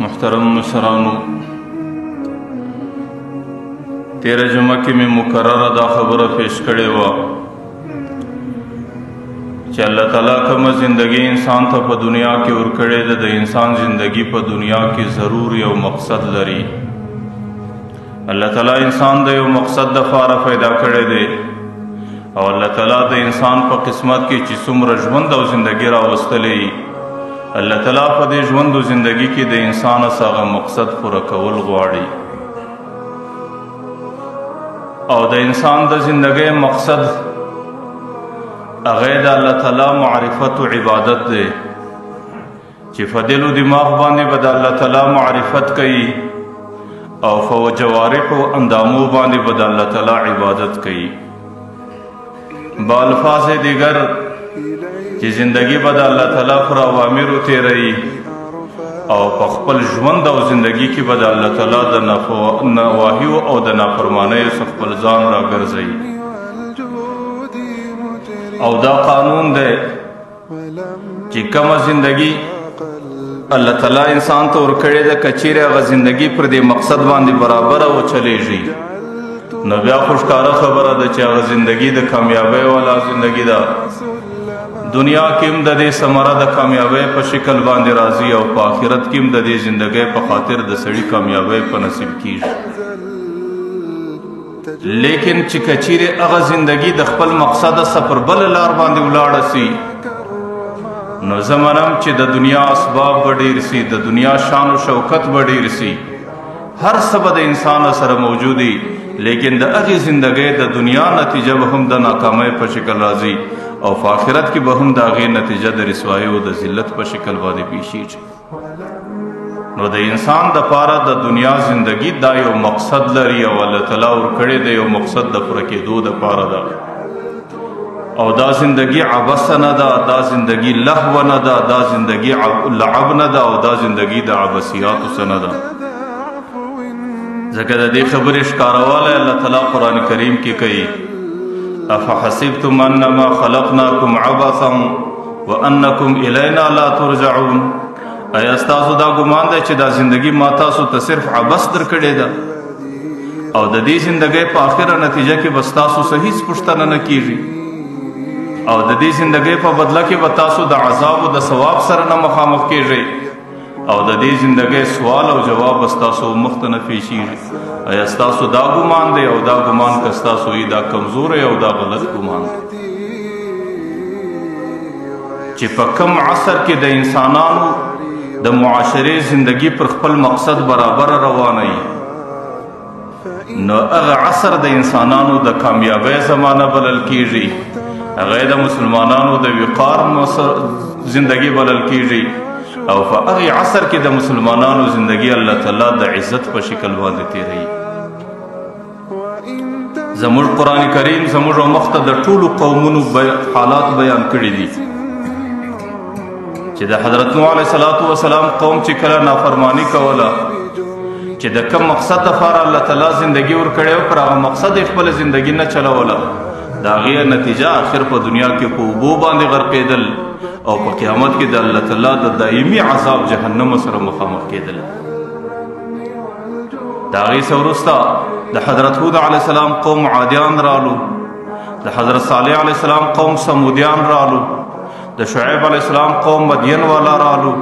محترم مشرانو، تیر جمعه کې مې مکرره دا خبره پیش کړې وه چې الله تعالی کومه زندگی انسان ته په دنیا کې ورکړې ده، د انسان زندگی په دنیا کې ضرور یو مقصد لري. الله تعالی انسان د یو مقصد دپاره پیدا کړی دی او الله تعالی د انسان په قسمت کې چې څومره ژوند او زندگی راوستلی، الله تعالی په دې ژوند او زندگی کې د انسان هغه مقصد پوره کول غواړي او د انسان د زندگی مقصد هغه د الله تعالی معرفت او عبادت دی چې په دل او دماغ باندې به د الله تعالی معرفت کوي او په جوارح او اندامو باندې به د الله تعالی عبادت کوي. با الفاظ دیگر چې زندگی به د الله تعالی پر اوامرو تیروي او په خپل ژوند او زندگی کې به د الله تعالی د نواهیو او د نافرمانیو څخه خپل ځان راګرځوي. او دا قانون دی چې کومه زندگی الله تعالی انسان ته ورکړې ده، که چیرې هغه زندگی پر دې مقصد باندې برابره وچلیږي نو بیا خو ښکاره خبره ده چې هغه زندگی د کامیابۍ والا زندگی ده. دنیا کې هم د دې ثمره د کامیابۍ په شکل باندې راځي او په آخرت کې هم د دې زندگی په خاطر د سړي کامیابۍ په نصیب کیږي. لیکن چې که چیرې هغه زندگی د خپل مقصد سفر بل لار باندې ولاړه سي نو زه منم چې د دنیا اسباب به ډېر سي، د دنیا شان و شوکت به ډېر سي، هر څه به د انسان سره موجودي، لیکن د هغې زندګۍ د دنیا نتیجه به هم د ناکامۍ په شکل راځي او په آخرت کې به هم د هغې نتیجه د رسوایۍ او د ذلت په شکل باندې پیښیږي. نو د انسان دپاره د دنیا زندگی دا یو مقصد لري او الله تعالی ورکړی د یو مقصد د پوره کېدو دپاره ده او دا زندگی عبث نه ده، دا زندگی لهو نه ده، دا زندگی لعب نه ده او دا زندگی د عبثیاتو څخه نه ده. ځکه د دې خبرې ښکاروالی الله تعالی قرآن کریم کې کوي: افحسبتم انما خلقناکم عبثا وانکم الینا لا ترجعون. ایا ستاسو دا ګمان دی چې دا زندگی ما تاسو ته صرف عبث درکړې ده او د دې زندگی په آخره نتیجه کې به ستاسو څه هیڅ پوښتنه نه کیږي او د دې زندگی په بدله کې به تاسو د عذاب او د ثواب سره نه مخامخ کیږئ او د دې زندگی سوال او جواب به ستاسو مخ ته نه پیښیږي. ایا ستاسو دا ګمان دی او دا ګمان که ستاسو وي دا کمزوری او دا غلط ګمان دی چې په کم عصر کې د انسانانو د معاشرې زندگی پر خپل مقصد برابر روانه وي نو هغه عصر د انسانانو د کامیابۍ زمانه بلل کیږي، هغه د مسلمانانو د وقار زندگی بلل کیږي او په هغې عصر کې د مسلمانانو زندگی الله تعالی د عزت په شکل باندې تیروي. زموږ قرآن کریم زموږ مخ ته د ټولو قومونو حالات بیان کړي دي چې د حضرت نوح علیه السلام قوم چې کله نافرمانی کوله چې د کم مقصد دپاره الله تعالی زندگی ورکړی و پر هغه مقصد یې خپله زندگی نه چلوله، د هغې نتیجه آخر په دنیا کې په اوبو باندې غرقېدل او په قیامت کې د الله تعالی د دایمي عذاب جهنم سره مخامخ کېدل. د هغې څه وروسته د حضرت هود علیه السلام قوم عادیان رالو، د حضرت صالح علیه السلام قوم سمودیان رالو، د شعیب علیه السلام قوم مدین والا رالو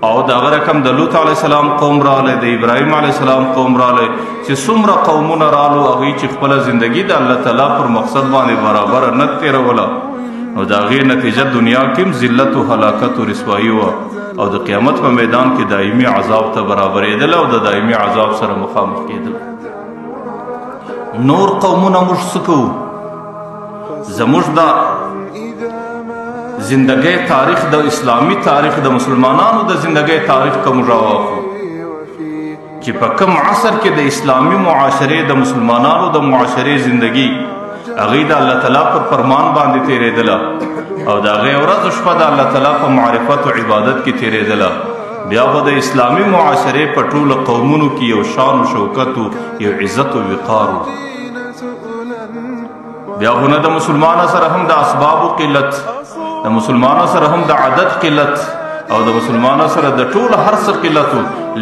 او د هغه رقم د لوط علیه السلام قوم رالی، د ابراهیم علیه السلام قوم رالی، چې څومره قومونه رالو هغوی چې خپله زندگی د الله تعالی پر مقصد باندې برابره نه تیروله نو د هغې نتیجه دنیا کې هم ذلت و هلاکت و رسوایي وه او د قیامت په میدان کې دایمي عذاب ته برابرېدل او د دایمي عذاب سره مخامخ کېدل. نور قومونه موږ څه کوو؟ زموږ دا زندگی تاریخ د اسلامی تاریخ د مسلمانانو د زندگی تاریخ کوم راواخلو چې په کم عصر کې د اسلامی معاشرې د مسلمانانو د معاشرې زندگی هغوی د الله تعالی پر فرمان باندې تیرېدله او د هغې ورځ و شپه د الله تعالی په معرفت و عبادت کې تیرېدله، بیا خو د اسلامی معاشرې په ټولو قومونو کې یو شان و شوکت و یو عزت و وقار و. بیا خو نه د مسلمانو سره هم د اسبابو قلت، د مسلمانو سره هم د عدد قلت، او د مسلمانانو سره د ټول هر څه قلت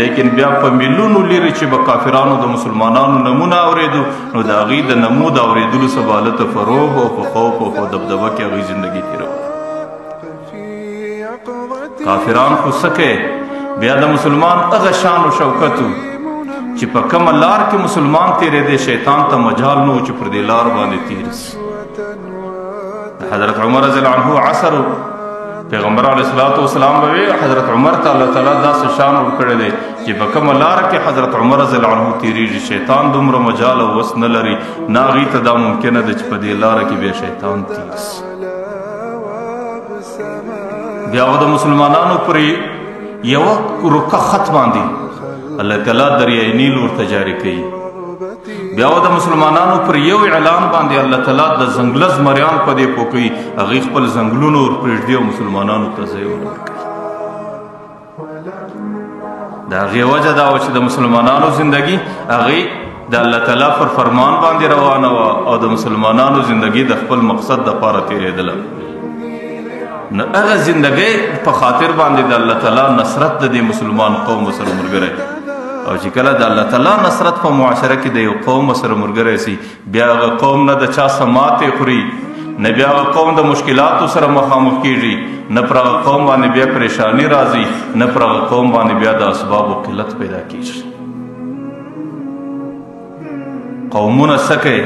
لیکن بیا په میلیونو لیرې چې به کافرانو د مسلمانانو نمونه اورېدو نو د هغوی د نمو د اورېدلو څه به هلته په روب او په خوف او په دبدبه کې هغوی زندګي تېروله. کافران خو څه کوي بیا د مسلمان هغه شان و شوکت و چې په کومه لار کې مسلمان تېرېدی شیطان ته مجال نه و چې پر دې لار باندې تېر سي. د حضرت عمر رضی الله عنه عصر پیغمبر علیه الصلاة والسلام به حضرت عمر ته الله تعالی داسې شان ورکړی دی چې په کومه لاره کې حضرت عمر رضی الله عنه تېرېږي شیطان دومره مجال او وس نه لري نه هغوی ته دا ممکنه ده چې په دې لاره کې بیا شیطان تېر سي. بیا هغه د مسلمانانو پرې یوه رکه خط باندې الله تعالی دریای نیل ورته جاري کوي. بیا د مسلمانانو پر یو اعلان باندې الله تعالی د ځنګله زمریان په دې پوکوي هغوی خپل ځنګلونه ورپرېږدي او مسلمانانو ته ځای ورکوي. د هغې وجه دا وه چې د مسلمانانو زندګي هغوی د الله تعالی پر فرمان باندې روانه وه او د مسلمانانو زندګي د خپل مقصد دپاره تېرېدله. نو هغه زندګۍ په خاطر باندې د الله تعالی نصرت د دې مسلمان قوم سره ملګری او چې کله د الله تعالی نصرت په معاشره کې د یو قوم سره ملګری سي بیا هغه قوم نه د چا څه ماتې خوري نه بیا هغه قوم د مشکلاتو سره مخامخ کېږي نه پر هغه قوم باندې بیا پریشاني راځي نه پر هغه قوم باندې بیا د اسبابو قلت پیدا کېږي. قومونه څه کوي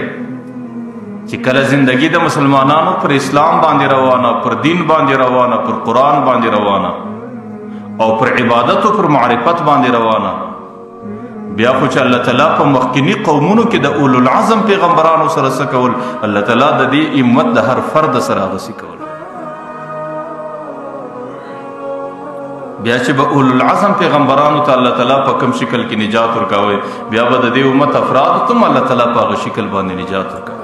چې کله زندگی د مسلمانانو پر اسلام باندې روانه پر دین باندې روانه پر قرآن باندې روانه او پر عبادت او پر معرفت باندې روانه بیا خو چې الله تعالی په مخکینی قومونو کې د اولو العزم پیغمبرانو سره څه کول الله تعالی د دې امت د هر فرد سره هغه څه کول. بیا چې به اولو العزم پیغمبرانو ته الله تعالی په کوم شکل کې نجات ورکوي بیا به د دې امت افرادو ته الله تعالی په هغه شکل باندې نجات ورکوي.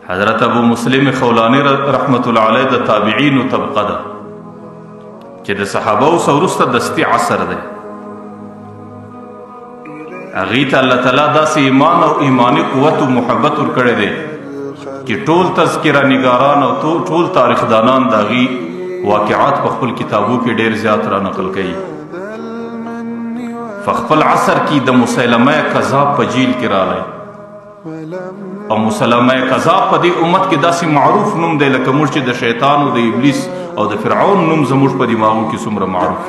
حضرت ابو مسلم خولانی رحمت الله علیه د تابعینو طبقه ده چې د صحابه او وروسته دستي عصر دی. هغوی ته الله تعالی داسې ایمان او ایمانی قوت او محبت ورکړی دی چې ټول تذکره نګاران او ټول تاریخدانان د هغوی واقعات په خپل کتابو کې ډېر زیات را نقل کوي. په خپل عصر کې د مسیلمه کذاب په جیل کې راغلی او مسلمه کذاب په دې امت کې داسې معروف نوم دی لکه موږ چې د شیطان او د ابلیس او د فرعون نوم زموږ په دماغو کې څومره معروف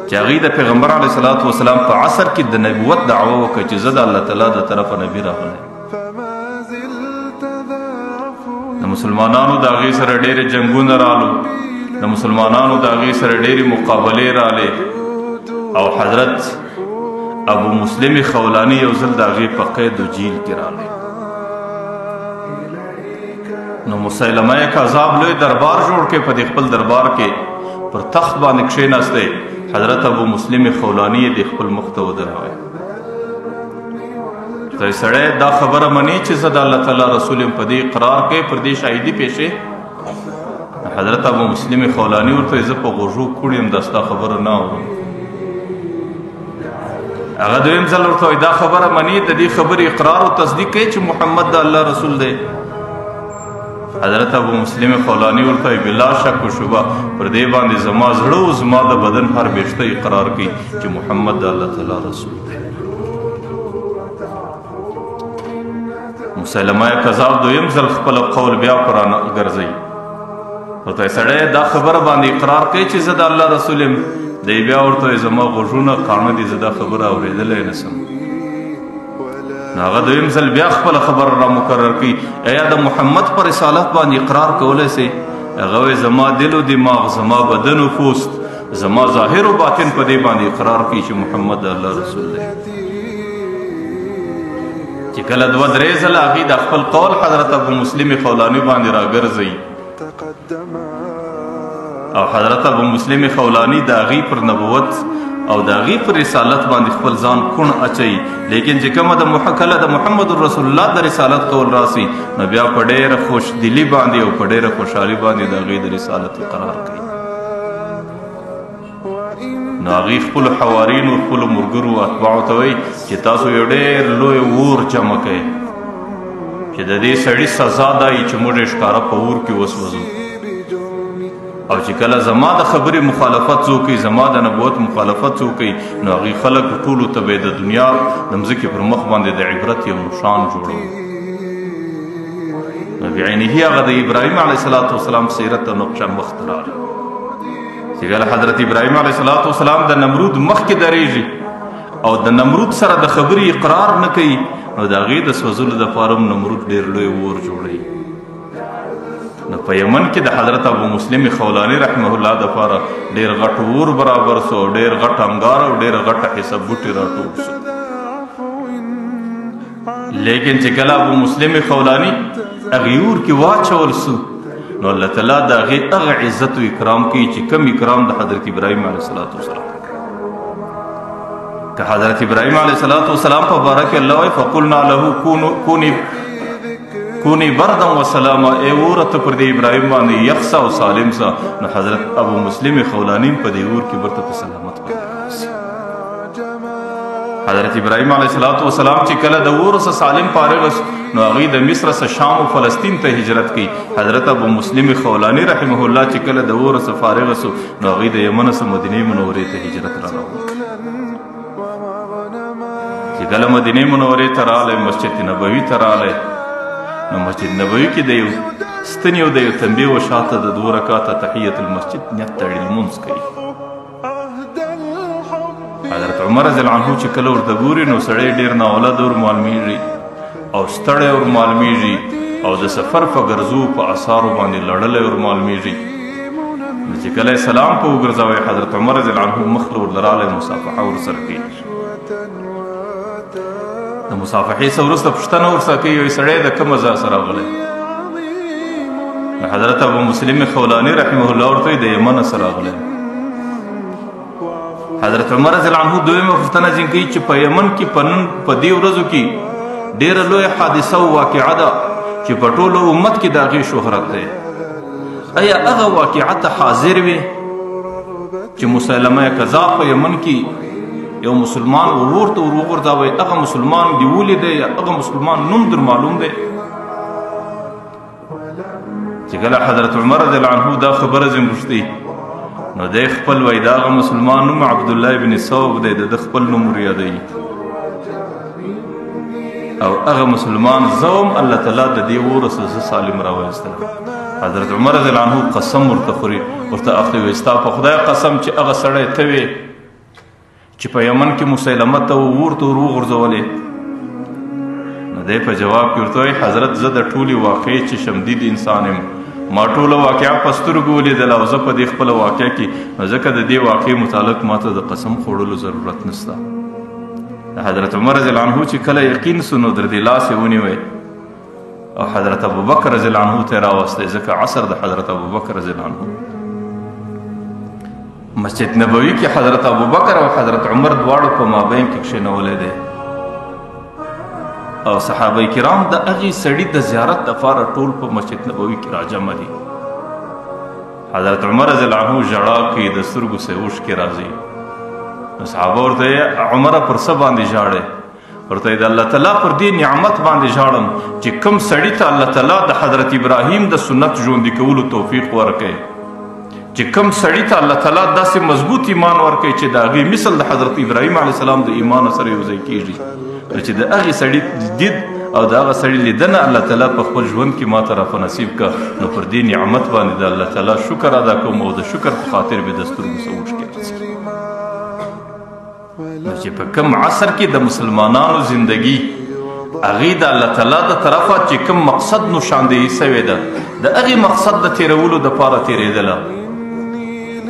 چې هغوی د پیغمبر علیه الصلاة والسلام په عصر کې د نبوت دعوه وکړه چې زه د الله تعالی د طرفه نبي راغلی. د مسلمانانو د هغوی سره ډېرې جنګونه رالو د مسلمانانو د هغوی سره ډېرې مقابلې رالې او حضرت ابو مسلم خولانی یو ځل د هغې په قید و جیل کې راغلی. نو مسیلمه کذاب لوی دربار جوړ کې په دې خپل دربار کې پر تخت باندې کښېناستی حضرت ابو مسلم خولانی یې د خپل مخ ته ودروی. ته سړی دا خبره مني چې زه د الله تعالی رسول یم په دې اقرار کوي پر دې شاهدي پیښې حضرت ابو مسلم خولانی ورته زه په غوږو کوړ یم دا ستا خبره نه اورم. هغه دویم ځل ورته وایي دا خبره مني د دې خبرې اقرار او تصدیق کوي چې محمد د الله رسول دی. حضرت ابو مسلم خولانی ورته وایي بلا شک و شبه پر دې باندې زما زړه او زما د بدن هر بیشته اقرار کوي چې محمد د الله تعالی رسول دی. مسلمه کذاب دویم ځل خپل قول بیا پر ګرځوي ورته سړی دا خبره باندې اقرار کوي چې زه د الله رسول یم دی بیا ورته زما غوږونه کاڼه دي زه دا خبره اورېدلی نه شم. نو هغه دویم ځل بیا خپله خبره را مقرر کوي ایا د محمد په رسالت باندې اقرار کولی سي هغه وایي زما دل و دماغ زما بدن و پوست زما ظاهر و باطن په دې باندې اقرار کوي چې محمد د الله رسول دی. چې کله دوه درې ځله هغوی د خپل قول حضرت ابو مسلم خولاني باندې راګرځوي او حضرت ابو مسلم خولانی د هغوی پر نبوت او د هغوی پر رسالت باندې خپل ځان کوڼ اچوي لیکن چې کومه کله د محمد رسول الله د رسالت قول راسي نو بیا په ډېره خوشدلي باندې او په ډېره خوشحالي باندې د هغوی د رسالت اقرار کوي. نو هغوی خپلو حوارینو خپلو ملګرو اتباعو ته وایي چې تاسو یو ډېر لوی اور جمع کوئ چې د دې سړي سزا دا وي چې موږ یې ښکاره په اور کې وسوځو. او چې کله زما د خبرې مخالفت څوک کوي، زما د نبوت مخالفت څوک کوي، نو هغې خلک ټولو ته به د دنیا د مځکې پر مخ باندې د عبرت یو نشان جوړو. نو بعینه هغه د ابراهیم علیه السلام سیرت او نقشه مخته راغله چې کله حضرت ابراهیم علیه السلام د نمرود مخکې درېږي او د نمرود سره د خبرې اقرار نه کوي، نو د هغې د سوځلو دپاره هم نمرود ډېر لوی اور جوړوي. نو په یمن کې د حضرت ابو مسلم خولاني رحمه الله دپاره ډېر غټ اور برابر سو، ډېر غټ انګار او ډېر غټه حسب بوټي راټول سو. لیکن چې کله ابو مسلم خولاني هغې اور کې واچول سو، نو الله تعالی د هغې هغه عزت و اکرام کوي چې کم اکرام د حضرت ابراهیم علیه السلام. که حضرت ابراهیم علیه السلام په باره کې الله وایي فقلنا له کونی بردا و سلاما، ای اوره ته پر دې ابراهیم باندې یخ سه او سالم سه، نو حضرت ابو مسلم خولاني په دې اور کې برته په سلامت باندې. حضرت ابراهیم علیه السلام چې کله د اور څخه سالم فارغ نو هغې د مصر څخه شام او فلسطین ته هجرت کوي. حضرت ابو مسلم خولاني رحمه الله چې کله د اور څخه فارغ سو، نو هغې د یمن څخه مدینې منورې ته هجرت را وکړ. چې کله مدینې منورې ته راغلی، مسجد نبوي ته راغلی، نو مسجد نبوي کې د یو ستنې او د یو تنبیه و شاته د 2 رکعاته تحیت المسجد نیت تړي، لمونځ کوي. حضرت عمر رضی الله عنه چې کله ورته ګوري، نو سړی ډېر ناولد ور معلومیږي او ستړی ور معلومیږي او د سفر په ګرځو په اثارو باندې لړلی ور معلومیږي. نو چې کله سلام په وګرځوي، حضرت عمر رضی الله عنه مخ له ورله راغلی، مصافحه ورسره کوي. د مصافحې څخه وروسته پوښتنه ورسره کوي، وایي سړی د کومه ځای سره راغلی؟ حضرت ابو مسلم خولاني رحمه الله ورته وایي د یمن سره راغلی. حضرت عمر رضی الله عنه دویمه پوښتنه ځینې کوي چې په یمن کې په دې ورځو کې ډېره لویه حادثه او واقعه ده چې په ټولو امت کې د هغې شهرت دی. آیا هغه واقعه ته حاضر وي چې مسلمه کذاب په یمن کې یو مسلمان ورته وغورځوي، هغه مسلمان دی ولیدی یا هغه مسلمان نوم در معلوم دی؟ چې کله حضرت عمر رضی الله عنه دا خبره ځینې پوښتي، نو دی خپل وایي د هغه مسلمان نوم عبدالله بن ثوب دی، د خپل نوم ور یادوي. او هغه مسلمان زوم الله تعالی د دې اور څخه سالم راوایستل. حضرت عمر رضی الله عنه قسم ورته خوري، ورته اخلي، وایي ستا په خدای قسم چې هغه سړی ته وې چې په یمن کې مسلمه ته ورته وغورځولې. نو دی په جواب کې ورته وایي حضرت زه د ټولې واقعې چې شمدید انسان یم، ما ټوله واقعه په سترګو ولیدله او زه په دې خپله واقعه کې، نو ځکه د دې واقعې متعلق ماته د قسم خوړلو ضرورت نشته. حضرت عمر رضی الله عنه چې کله یقین سو، نو در دې لاس یې ونیوی او حضرت ابوبکر رضی الله عنه ته یې راوستی، ځکه عصر د حضرت ابوبکر رضی الله عنه. مسجد نبوي کې حضرت ابوبکر او حضرت عمر دواړو په مابین کې کښېنولی دی او صحابه کرام د هغې سړي د زیارت دپاره ټول په مسجد نبوي کې راجمع دي. حضرت عمر رضی الله عنه ژړا کوي، د سترګو سه اوښکې راځي. نو صحابه ورته عمره پر څه باندې ژاړې؟ ورته د الله تعالی پر دې نعمت باندې ژاړم چې کوم سړي ته الله تعالی د حضرت ابراهیم د سنت ژوندي کولو توفیق ورکړي، چې کوم سړي ته الله تعالی داسې مضبوط ایمان ورکړي چې د هغې مثل د حضرت ابراهیم علیه السلام د ایمان سره یوځای کېږي. چې د هغې سړي دید او د هغه سړي لیدنه الله تعالی په خپل ژوند کې ما ته راپه نصیب که، نو پر دې نعمت باندې د الله تعالی شکر ادا کوم او د شکر په خاطر مې د سترګو څه اوښکې راځي. نو چې په کوم عصر کې د مسلمانانو زندگی هغې د الله تعالی د طرفه چې کوم مقصد نشاندهي سوې ده، د هغې مقصد د تېرولو دپاره تېرېدله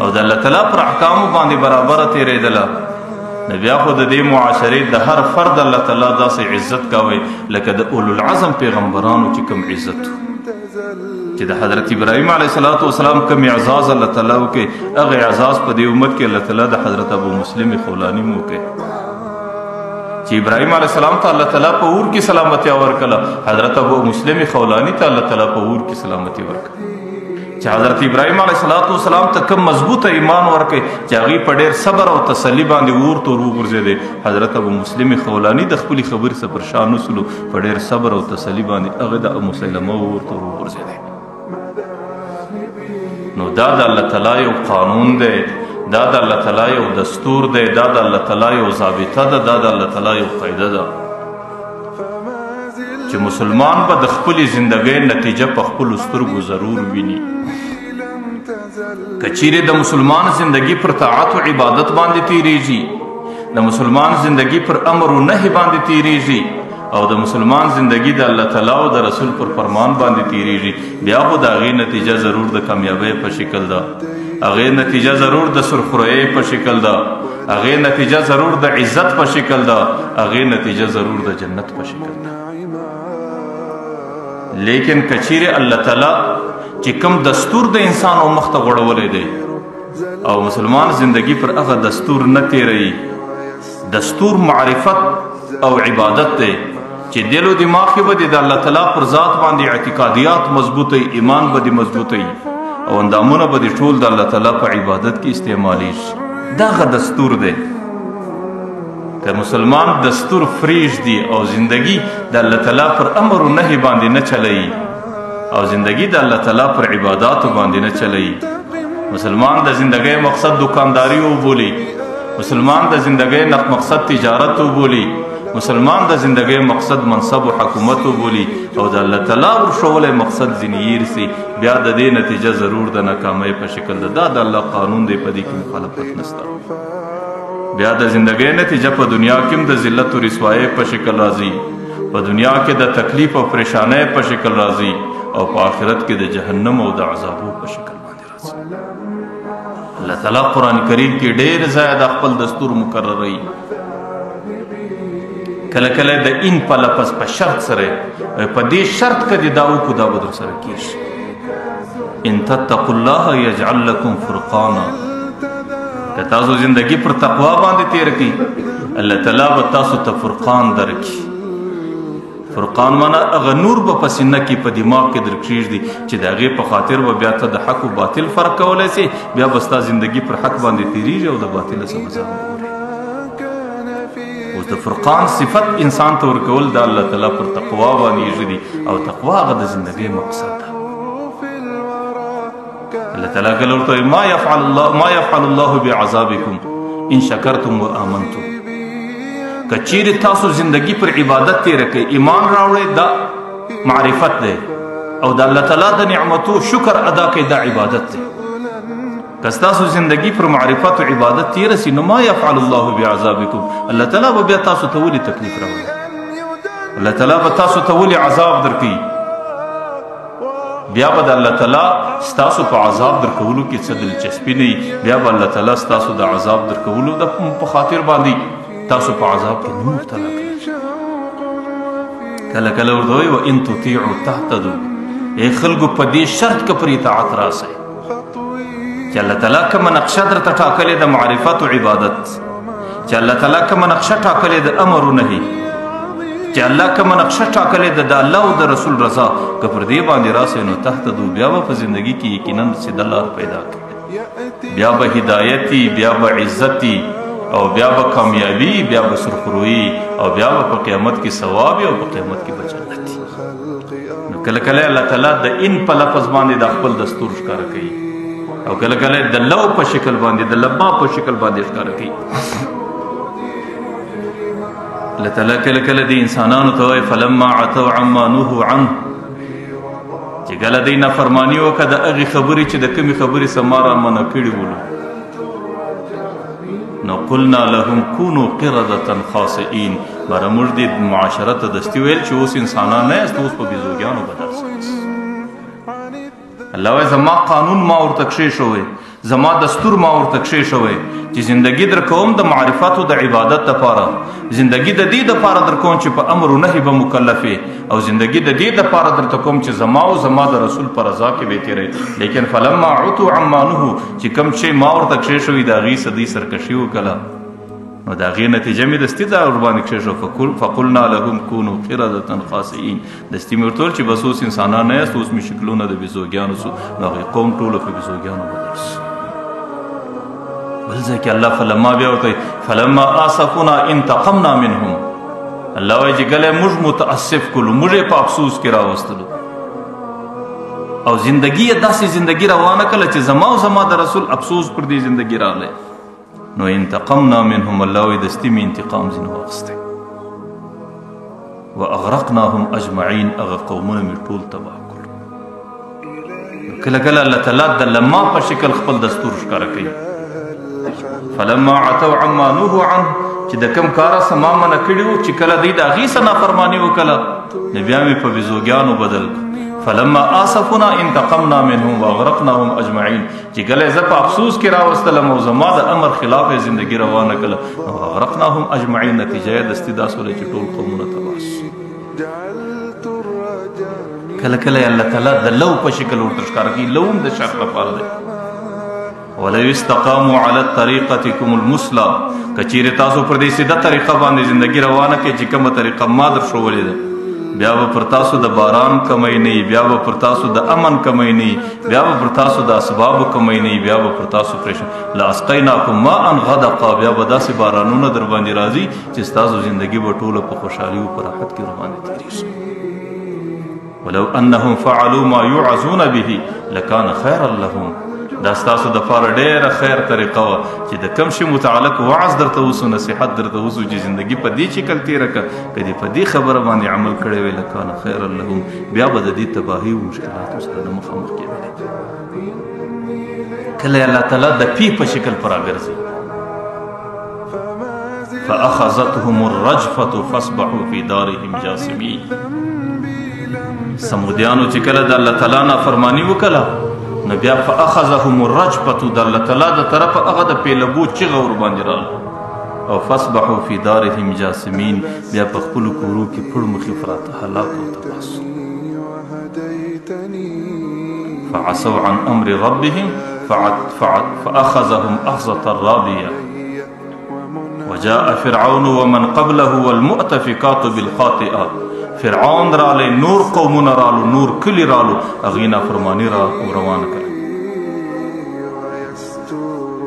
او د الله تعالی پر احکامو باندې برابره تېرېدله. نو بیا خو د دې معاشرې د هر فرد الله تعالی داسې عزت کوي لکه د اولوالعزم پیغمبرانو چې کوم عزت چې د حضرت ابراهیم علیه السلام کوم اعزاز الله تعالی وکړي، هغه اعزاز په دې امت کې الله تعالی د حضرت ابو مسلم خولاني م وکړي چې ابراهیم علیه السلام ته الله تعالی په اور کې سلامتیا ورکړله، حضرت ابو مسلم خولاني ته الله تعالی په اور کې سلامتي ورکړه. چې حضرت ابراهیم علیه السلام ته کوم مضبوطه ایمان ورکړي چې هغې په ډېر صبر او تسلي باندې اور ته وغورځېدی، حضرت ابو مسلم خولاني د خپلې خبرې څخه پر شا نسلو، په ډېر صبر او تسلي باندې هغه د مسلمه اور ته وغورځېدی. نو نو دا د الله تعالی یو قانون دی، دا د الله تعالی یو دستور دی، دا د الله تعالی یو ضابطه ده، دا د الله تعالی یو قاعده ده چې مسلمان به د خپلې زندګۍ نتیجه په خپلو سترګو ضرور ویني. که چیرې د مسلمان زندگی پر طاعت و عبادت باندې تیریږي، د مسلمان زندگی پر امر و نهی باندې تیریږي، او د مسلمان زندگی د الله تعالی او د رسول پر فرمان باندې تیریږي، بیا خو د هغې نتیجه ضرور د کامیابۍ په شکل ده، هغې نتیجه ضرور د سرخوریۍ په شکل ده، هغې نتیجه ضرور د عزت په شکل ده، هغې نتیجه ضرور د جنت په شکل ده. لیکن که چیرې الله تعالی چې کوم دستور د انسان او مخ ته غوړولی دی او مسلمان زندگی پر هغه دستور نه تیروي، دستور معرفت او عبادت دی چې دل او دماغ کې به د الله تعالی پر ذات باندې اعتقادیات مضبوطی، ایمان به دې مضبوطی، او اندامونه به دې ټول د الله تعالی په عبادت کې استعمالیږي. دغه دستور دی. که مسلمان دستور فریش دی او زندگی د الله تعالی پر امر و نهی باندې نه چلئی او زندگی د الله تعالی پر عباداتو باندې نه چلئی، مسلمان د زندگی مقصد دکانداری وبولي، مسلمان د زندگی مقصد تجارت وبولي، مسلمان د زندگی مقصد منصب و حکومت وبولي، او د الله تعالی ورښولی مقصد ځینې یرسي، بیا د دې نتیجه ضرور د ناکامۍ په شکل ده. دا د الله قانون دی، په دې کې مخالفت نشته. بیا د زندگی نتیجه په دنیا کې هم د ذلت و رسوایۍ په شکل راځي، په دنیا کې د تکلیف او پریشانۍ په شکل راځي، او په آخرت کې د جهنم او د عذابو په شکل باندې راځي. الله تعالی قرآن کریم کې ډېر ځای د خپل دستور مقرروي. کله کله د این په لفظ په شرط سره، په دې شرط که دې دا وکړو دا به در سره کېږي. ان تتقوا الله یجعل لکم فرقانا. که تاسو زندگی پر تقوا باندې تیر کړئ، الله تعالی به تاسو ته فرقان درکړي. فرقان معنا هغه نور به په سینه کې په دماغ کې در کېږدي چې د هغې په خاطر به بیا ته د حق و باطل فرق کولی سي، بیا به ستا زندگی پر حق باندې تیریږي او د باطله څه مزه هم ګورې. اوس د فرقان صفت انسان ته ورکول د الله تعالی پر تقوا باندې ایږدي، او تقوا هغه د زندگی مقصد ده. الله تعالی کله ورته ما يفعل الله بعذابکم ان شکرتم و آمنتم. که چیرې تاسو زندگی پر عبادت تیره کړئ، ایمان راوړئ، دا معرفت دی، او د الله تعالی د نعمتو شکر ادا کړئ، دا عبادت دی. که ستاسو زندگی پر معرفت و عبادت تیره سي، نو ما يفعل الله بعذابکم، الله تعالی به بیا تاسو ته ولې تکلیف راوړي، الله تعالی به تاسو ته ولې عذاب درکوي، بیا به د الله تعالی ستاسو په عذاب درکولو کې څه دلچسپي نه وي، بیا به الله تعالی ستاسو د عذاب درکولو په خاطر باندې تاسو په عذاب کې نه مبتلا کوي. کله کله ورته وایي وان تطیعوا تهتدوا. ای خلکو په دې شرط که پر اطاعت راسئ چې الله تعالی کومه نقشه درته ټاکلې د معرفت و عبادت، چې الله تعالی کومه نقشه ټاکلې د امر و نهي، چې الله کومه نقشه ټاکلې ده د الله او د رسول رضا، که پر دې باندې راسئ نو تهتدوا، بیا به په زندگی کې یقینا سیده لار پیدا کړئ، بیا به هدایتي، بیا به عزتي، او بیا به کامیابی، بیا به سرخرویی، او بیا به په قیامت کې ثواب او په قیامت کې به جنت. نو کله کله الله تعالی د ان په لفظ باندې د خپل دستور ښکاره کوي، او کله کله د لو په شکل باندې، د لبا په شکل باندې ښکاره کوي. الله تعالی کله کله د انسانانو ته وایي فلما عتوا عما نهوا عنه، چې کله دوی نافرماني وکړه د هغې خبرې چې د کومې خبرې څه ما را منع کړي ولو، نو قلنا لهم كونوا قردة خاسئين. بره موږ دې معاشره ته دستي ویل چې اوس انسانان نه یاست، اوس په بیزوګیانو بدل سئ. الله وایي زما قانون ما ورته کښې شوی، زما دستور ما ورته کښې شوی چې زندگی در کوم د معرفت او د عبادت دپاره، زندگی د دې دپاره در کوم چې په امر و نهي به مکلف یې، او زندگی د دې دپاره درته کوم چې زما او زما د رسول په رضا کې به تېروئ. لیکن فلما عتوا عما نهوا، چې کوم شی ما ورته کښې شوي د هغې څه دوی سرکشي وکړله، نو د هغې نتیجه مې دستي دا ورباندې کښې شو فقلنا لهم كونوا قردة خاسئين. دستي مې ورته ویل چې بس اوس انسانان نه یاست، اوس مې شکلونه د بیزوګیانو سو، نو هغې قوم ټوله په بیزوګیانو بدل سو. بل ځای کې الله فلما بیا ورته فلما آسفونا انتقمنا منهم. الله وایي چې کله موږ متاسف کړلو، موږ یې په افسوس کې راوستلو، او زندگی یې داسې زندگی روانه کله چې زما او زما د رسول افسوس پر دې زندگی راغلی نو انتقمنا منهم الله وی دستی می انتقام ځینې واخیستی واغرقناهم اجمعین هغه قومونه مې ټول تباه کړل کله کله الله تعالی د لما په شکل خپل دستور ښکاره کوي فلما عتوا عما نهوا عنه چې د کم کاره څه ما منع کړي وو چې کله دوی د هغې څه نافرماني وکړه نو بیا مې په بېزوګیانو بدل فلما آسفنا انتقمنا منهم واغرقناهم اجمعین چې کله زه په افسوس کې راوستلم او زما د امر خلاف یې زندګي روانه کړه نو واغرقناهم اجمعین نتیجه یې دستي داسې ولی چې ټول قومونه تباه شي کله کله الله تعالی د لو په شکل ورته ښکاره کوي لو هم د شر لپاره دی ولو استقاموا على طریقتکم المثلی که چیرې تاسو پر دې سیده طریقه باندې زندګي روانه کړئ چې کومه طریقه ما درښولې ده بیا به پر تاسو د باران کمی نه بیا به پر تاسو د امن کمی نه بیا به پر تاسو د اسبابو کمی نه بیا به پر تاسو پریشان لاسقیناکم ماء غدقا بیا به داسې بارانونه در باندې راځي چې ستاسو زندگی به ټوله په خوشحالي او په راحت کې روانه تېرېږي ولو انهم فعلوا ما يوعظون به لكان خيرا لهم دا ستاسو د پاره ډېره خیر طریقه وه چې د کم شي متعلق وعظ درته وسو نصیحت درته وسو چې زندگی په دې شکل تېره کړه که دې په دې خبره باندې عمل کړی وی لکان خیرا لهم بیا به د دې تباهي او مشکلاتو سره نه مخامخ کېدلی کله الله تعالی د پی په شکل پر راګرځي فاخذتهم الرجفه فاصبحوا في دارهم جاثمين سمودیانو چې کله د الله تعالی نافرماني وکړه نو بیا فاخذهم الرجفه د الله تعالی د طرفه هغه د پیلبو چغه ور باندې راغله او فاصبحوا في دارهم جاثمين بیا په خپلو کورو کې پړ مخې پراته هلاک او تباه سو فعصوا عن امر ربهم فاخذهم اخذه رابيه وجاء فرعون ومن قبله والمؤتفكات بالخاطئه فرعون رالی نور قومونه رالو نور کلی رالو هغې نافرماني را روانه کړه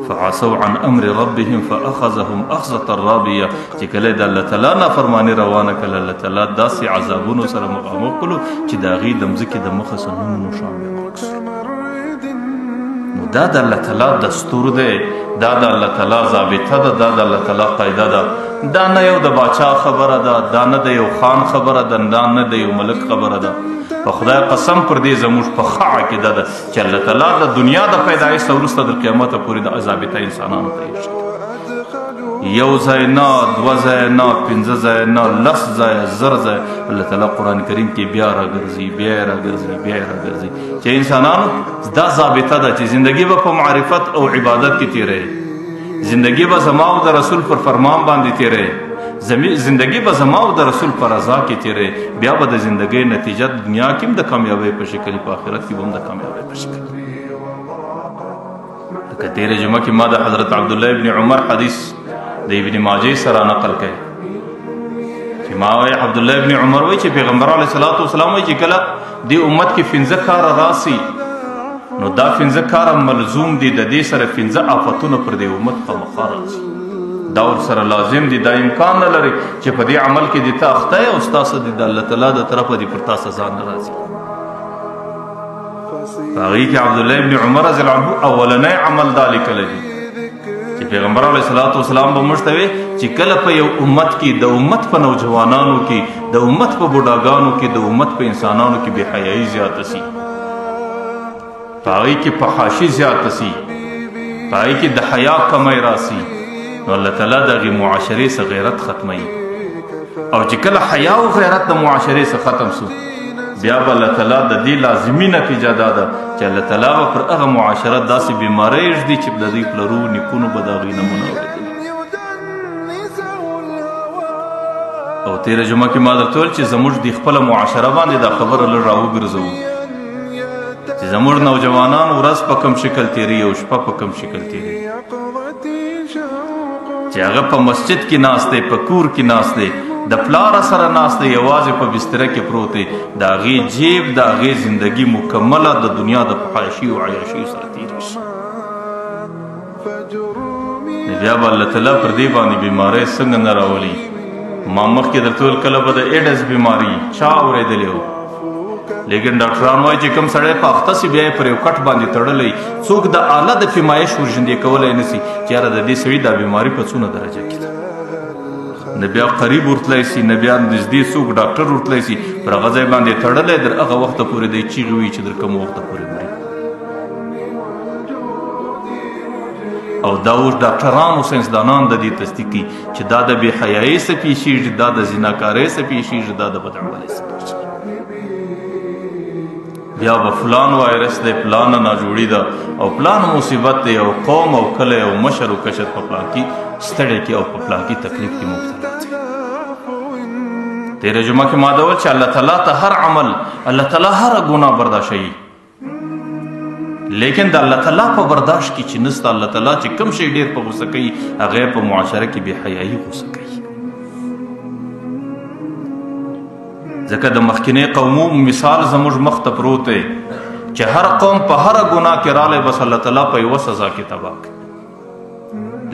فعصوا عن امر ربهم فاخذهم اخذه رابيه چې کله د الله تعالی نافرماني روانه کړه الله تعالی داسې عذابونو سره مخامخ کړو چې د هغې د مځکې د مخه څه نومونو شان نو دا د الله تعالی دستور دی دا د الله تعالی ضابطه ده دا د الله تعالی قاعده ده دا نه یو د باچا خبره ده دا نه د یو خان خبره ده دا نه د یو ملک خبره ده په خدای قسم پر دې زموږ په ښه عقیده ده چې الله تعالی د دنیا د پیدایښت وروسته د قیامته پورې د ضابطه انسانانو ته ایښي یو ځای نه دوه ځای نه پنځه ځای نه لس ځای زر ځای الله تعالی قرآن کریم کې بیا راګرځي بیا یې راګرځي بیا یې راګرځي چې انسانانو دا ضابطه ده چې زندگی به په معرفت او عبادت کې تېروي زندگی به زما او د رسول پر فرمان باندې تیرې زندگی به زما او د رسول پر رضا کې تیرې بیا به د زندگی نتیجه دنیا کې هم د کامیابی په شکل په آخرت کې هم د کامیابی په شکل لکه تیرې جمعه کې ما د حضرت عبدالله ابن عمر حدیث د ابن ماجه سره نقل کړي چې ما وایي عبدالله ابن عمر وایي چې پیغمبر علیه الصلاۃ والسلام وایي چې کله دې امت کې 15 کاره راسي نو دا 15 کاره ملزوم دي د دې سره 15 آفتونه پر دې امت خامخا راځي دا ورسره لازم دي دا امکان نه لري چې په دې عمل کې دې ته اخته او ستاسو د الله تعالی د طرفه دې پر تاسو ځان نه راځي هغې کې عبدالله ابن عمر رضی الله عنه اولنی عمل دا لیکلی دی چې پیغمبر علیه الصلاۃ والسلام به موږ ته وی چې کله په یو امت کې د امت په نوجوانانو کې د امت په بوډاګانو کې د امت په انسانانو کې بې حیایي زیاته سي په هغې کې فحاشي زیاته سي په هغې کې د حیا کمی راسي نو الله تعالی د هغې معاشرې څخه غیرت ختموي او چې کله حیا او غیرت د معاشرې څخه ختم سو بیا به الله تعالی د دې لازمي نتیجه دا ده چې الله تعالی به پر هغه معاشره داسې بیماری ږدي چې د دوی پلرو نیکونو به د هغوی نمونه اورېدلي او تېره جمعه کې ما درته ویل چې زموږ د خپله معاشره باندې دا خبره لږ راوګرځوو چې زموږ نوجوانان ورځ په کم شکل تېروي او شپه په کم شکل تېروي چې هغه په مسجد کې ناست دی په کور کې ناست دی د پلار سره ناست دی یوازې په بستره کې پروت دی د هغې جیب د هغې زندگی مکمله د دنیا د فحاشي او عیاشي سره تېره شي بیا به الله تعالی پر دې باندې بیماری څنګه نه راولي ما مخکې درته ویل کله به د ایډز بیماري چا اورېدلی و لیکن ډاکټران وایي چې کوم سړی په اخته سي بیا یې پر یو کټ باندې تړلی څوک د آله د پیمایش ورژندې کولی نه سي چې یاره د دې سړي دا بیماري په څونه درجه کې ده نه بیا قریب ورتلی سي نه بیا نږدې څوک ډاکټر ورتلی سي پر هغه ځای باندې تړلی در هغه وخته پورې دی چیغې وي چې در کوم وخته پورې مري او دا اوس ډاکټران او ساینسدانان د دې تصدیق کوي چې دا د بې حیایۍ څه پیښېږي دا د زناکارۍ څه پیښېږي دا د بدعملۍ څه پیښېږي بیا به فلان وایرس دی پلان ناجوړي ده او پلان مصیبت دی او قوم او کلی او مشر او کشر په پلان کې ستړی کې او په پلان کې تکلیف کې مبتلا دی تېره جمعه کې ما ډول چې الله تعالی ته هر عمل الله تعالی هر ګناه برداشوي لیکن د الله تعالی په برداشت کې چې نسته الله تعالی چې کوم شی ډېر په غوسه کوي هغه په معاشره کې بې حیایي غوسه کوي ځکه د مخکینی قومو مثال زموږ مخ ته پروت دی چې هر قوم په هر ګناه کې رالی بس الله تعالی په یوه سزا کې تباه کړي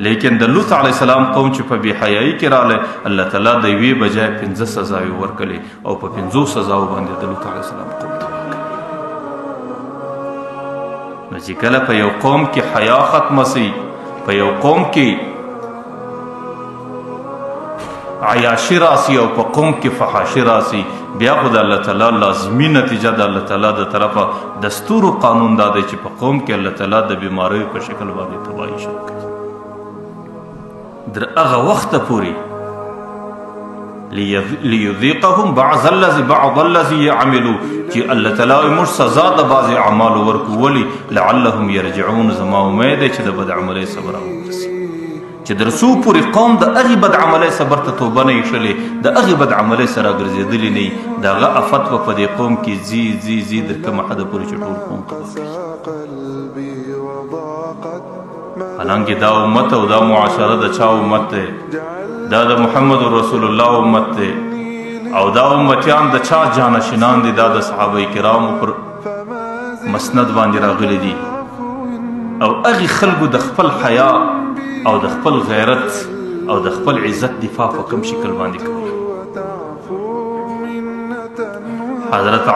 لیکن د لوط علیه السلام قوم چې په بې حیایي کې رالی الله تعالی د یوې بجای 15 سزاوې ورکړلې او په 50 سزاو باندې د لوط علیه السلام قوم تباه کړي نو چې کله په یو قوم کې حیا ختمه سي په یو قوم کې عیاشي راسي او په قوم کې فحاشي راسي بیا خو د الله تعالی لازمي نتیجه د الله تعالی د طرفه دستور و قانون دا دی چې په قوم کې الله تعالی د بیماریو په شکل باندې تباهي شروع کړي در هغه وخته پورې لیذیقهم بعض الذي یعملوا چې الله تعالی موږ سزا د بعضې اعمالو ورکو ولي لعلهم یرجعون زما امید دی چې د بدعملۍ صبر راورسي چې در څو پورې قوم د هغې بدعملۍ صبر ته توبه نه ایښلې د هغې بدعملۍ سره ګرځېدلي نه وي د هغه افت به په دې قوم کې ځي در کومه حده پورې چې ټول قوم تباه کړي حالانکې دا امت او دا معاشره د چا امت دی دا د محمد رسول الله امت دی او دا امتیان د چا جانشینان دي دا د صحابه کرامو پر مسند باندې راغلي دي او هغې خلکو د خپل حیا او د خپل غیرت او د خپل عزت دفاع په کوم شکل باندې کوي حضرت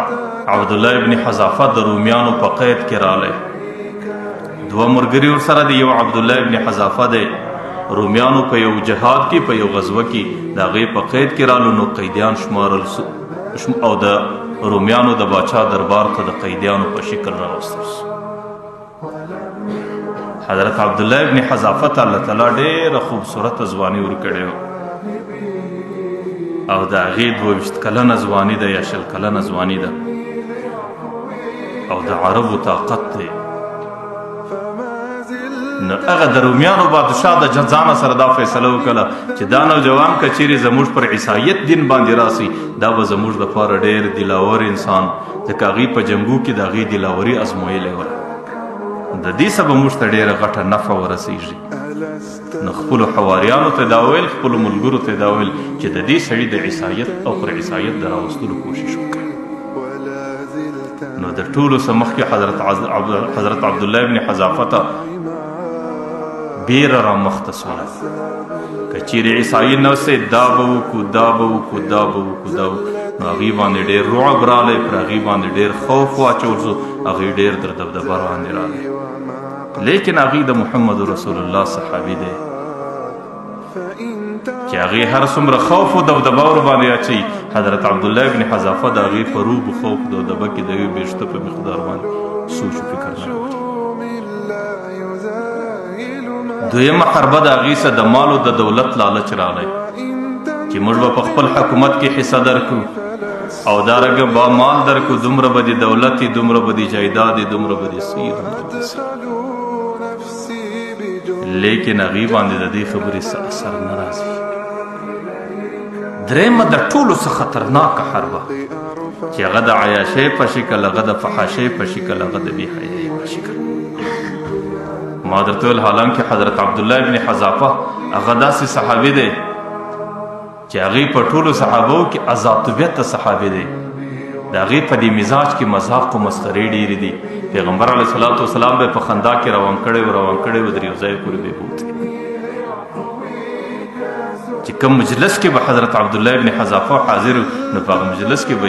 عبدالله ابن حذافه د رومیانو په قید کې رالی دوه ملګري ورسره دی یو عبدالله ابن حذافه دی رومیانو په یو جهاد کې په یو غزوه کې د هغې په قید کې رالو نو قیدیان شمارل او د رومیانو د باچا دربار ته د قیدیانو په شکل راوستل حضرت عبدالله ابن حذافه ته الله تعالی ډېره خوبصورته ځواني ورکړې وه او د هغې 22 کلنه ځواني ده یا 20 کلنه ځواني ده او د عربو طاقت دی نو هغه د رومیانو بادشاه د ځانه سره دا فیصله وکړه چې دا نوجوان که چیرې زموږ پر عیسایت دین باندې راسي دا به زموږ دپاره ډېر دلاور انسان ځکه هغې په جنګو کې د هغې دلاوري ازمویلی وه د دې سبب موږ ته ډېره غټه نفع ورسیږي نو خپلو حواریانو ته دا ویل خپلو ملګرو ته دا ویل چې د دې سړي د عیسایت او پر عیسایت د راوستلو کوشش وکړي نو د ټولو څه مخکې حضرت عبدالله ابن حذافه ته بیره را مخته سوله که چیرې عیسایي نه وسې دا به وکړو دا به وکړو دا به وکړو دا نو هغې باندې ډېر رعب رالی پر هغې باندې ډېر خوف واچول شو هغې ډېر در دبدبه باندې رالی لیکن هغې د محمد رسول الله صحابي دی چې هغې هر څومره خوف و دبدبه ورباندې اچوي حضرت عبدالله ابن حذافه د هغې په روب و خوف دبدبه کې د یو بېشته په مقدار باندې سوچ و فکر نه وکړي دویمه حربه د هغې څه د مال او د دولت لالچ رالی چې موږ به په خپل حکومت کې حصه درکړو او دارنګه با مال درکړو دومره به د دولت وي دومره به د جایداد وي دومره به د څه لیکن هغې باندې د دې خبرې څه اثر نه راځي درېیمه د ټولو څه خطرناکه حربه چې هغه د عیاشۍ په شکل هغه د فحاشۍ په شکل هغه د بې حیایۍ په شکل ما درته ویل حالانکه حضرت عبدالله ابن حذافه هغه داسې صحابي دی چې هغې په ټولو صحابو کې ازاطبیته صحابي دی د هغې په دې مزاج کې مذاق و مسخرې ډېرې دي پیغمبر علیه الصلاة والسلام به په خندا کې روان کړی و در یو ځای پورې به بوت چې کوم مجلس کې به حضرت عبدالله ابن حذافه حاضر نو په هغه مجلس کې به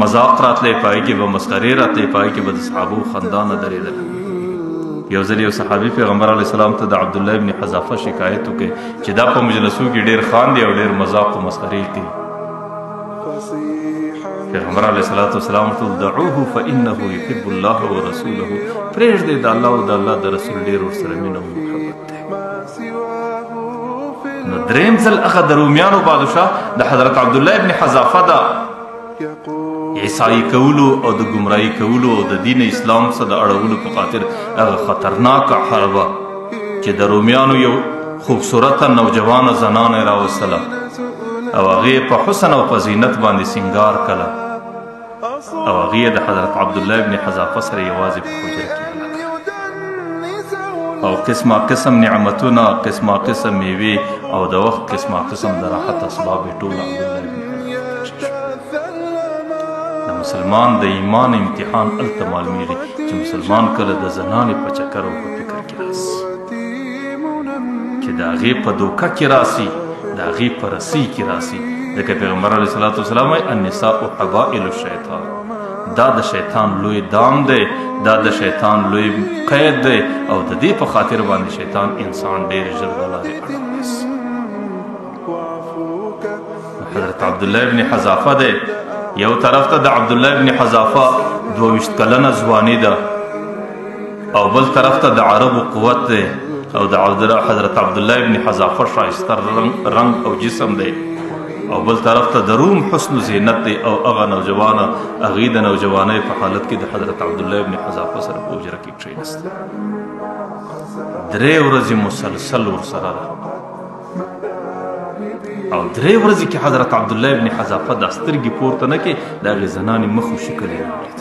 مذاق راتلی، پای کې به مسخرې راتلی، پای کې به د صحابو خندا نه درېدل. یو ځل یو صحابي پیغمبر علیه السلام ته د عبدالله ابن حذافه شکایت وکړي چې دا په مجلسو کې ډېر خاندي او ډېر مذاق او مسخرې کوي. پیغمبر علیه السلام ورته دعوه فانه یحب الله ورسوله، پرېږدئ، د الله او د الله د رسول ډېر ورسره مینه او محبت دی. نو درېیم ځل هغه د رومیانو بادشاه د حضرت عبدالله ابن حذافه د عیسائی کولو او د ګمراهي کولو او د دین اسلام څخه د اړولو په خاطر هغه خطرناکه حربه چې د رومیانو یو خوبصورته نوجوانه زنانه راوستله او هغې په حسن او په زینت باندې سینګار کله او هغې د حضرت عبدالله ابن حذافه سره یوازې په حجره کې او قسمه قسم نعمتونه، قسمه قسم میوې او د وخت قسمه قسم د راحت اسباب یې ټول عبدالله ابن د مسلمان د ایمان امتحان هلته معلومیږي چې مسلمان کله د زنانې په چکر او په فکر کې راسي چې د هغې په دوکه کې راسي، د هغې په رسۍ کې راسي. ځکه پیغمبر علیه الصلاة والسلام وایي النساء حبائل الشیطان، دا د شیطان لوی دام دی، دا د شیطان لوی قید دی او د دې په خاطر باندې شیطان انسان ډېر ژر د لارې اړولی. حضرت عبدالله ابن حذافه دی، یو طرف ته د عبدالله ابن حذافه 22 کلنه ځواني ده او بل طرف ته د عربو قوت دی او د حضرت عبدالله ابن حذافه ښایسته رنګ او جسم دی او بل طرف ته د روم حسن و زینت دی او هغه نوجوانه هغې د نوجوانۍ په حالت کې د حضرت عبدالله ابن حذافه سره په حجره کې کښېنسته. 3 ورځې مسلسل ورسره ده او 3 ورځې کې حضرت عبدالله ابن حذافه دا سترګې پورته نه کړې، د هغې زنانې مخ و شکل یې نه ولید.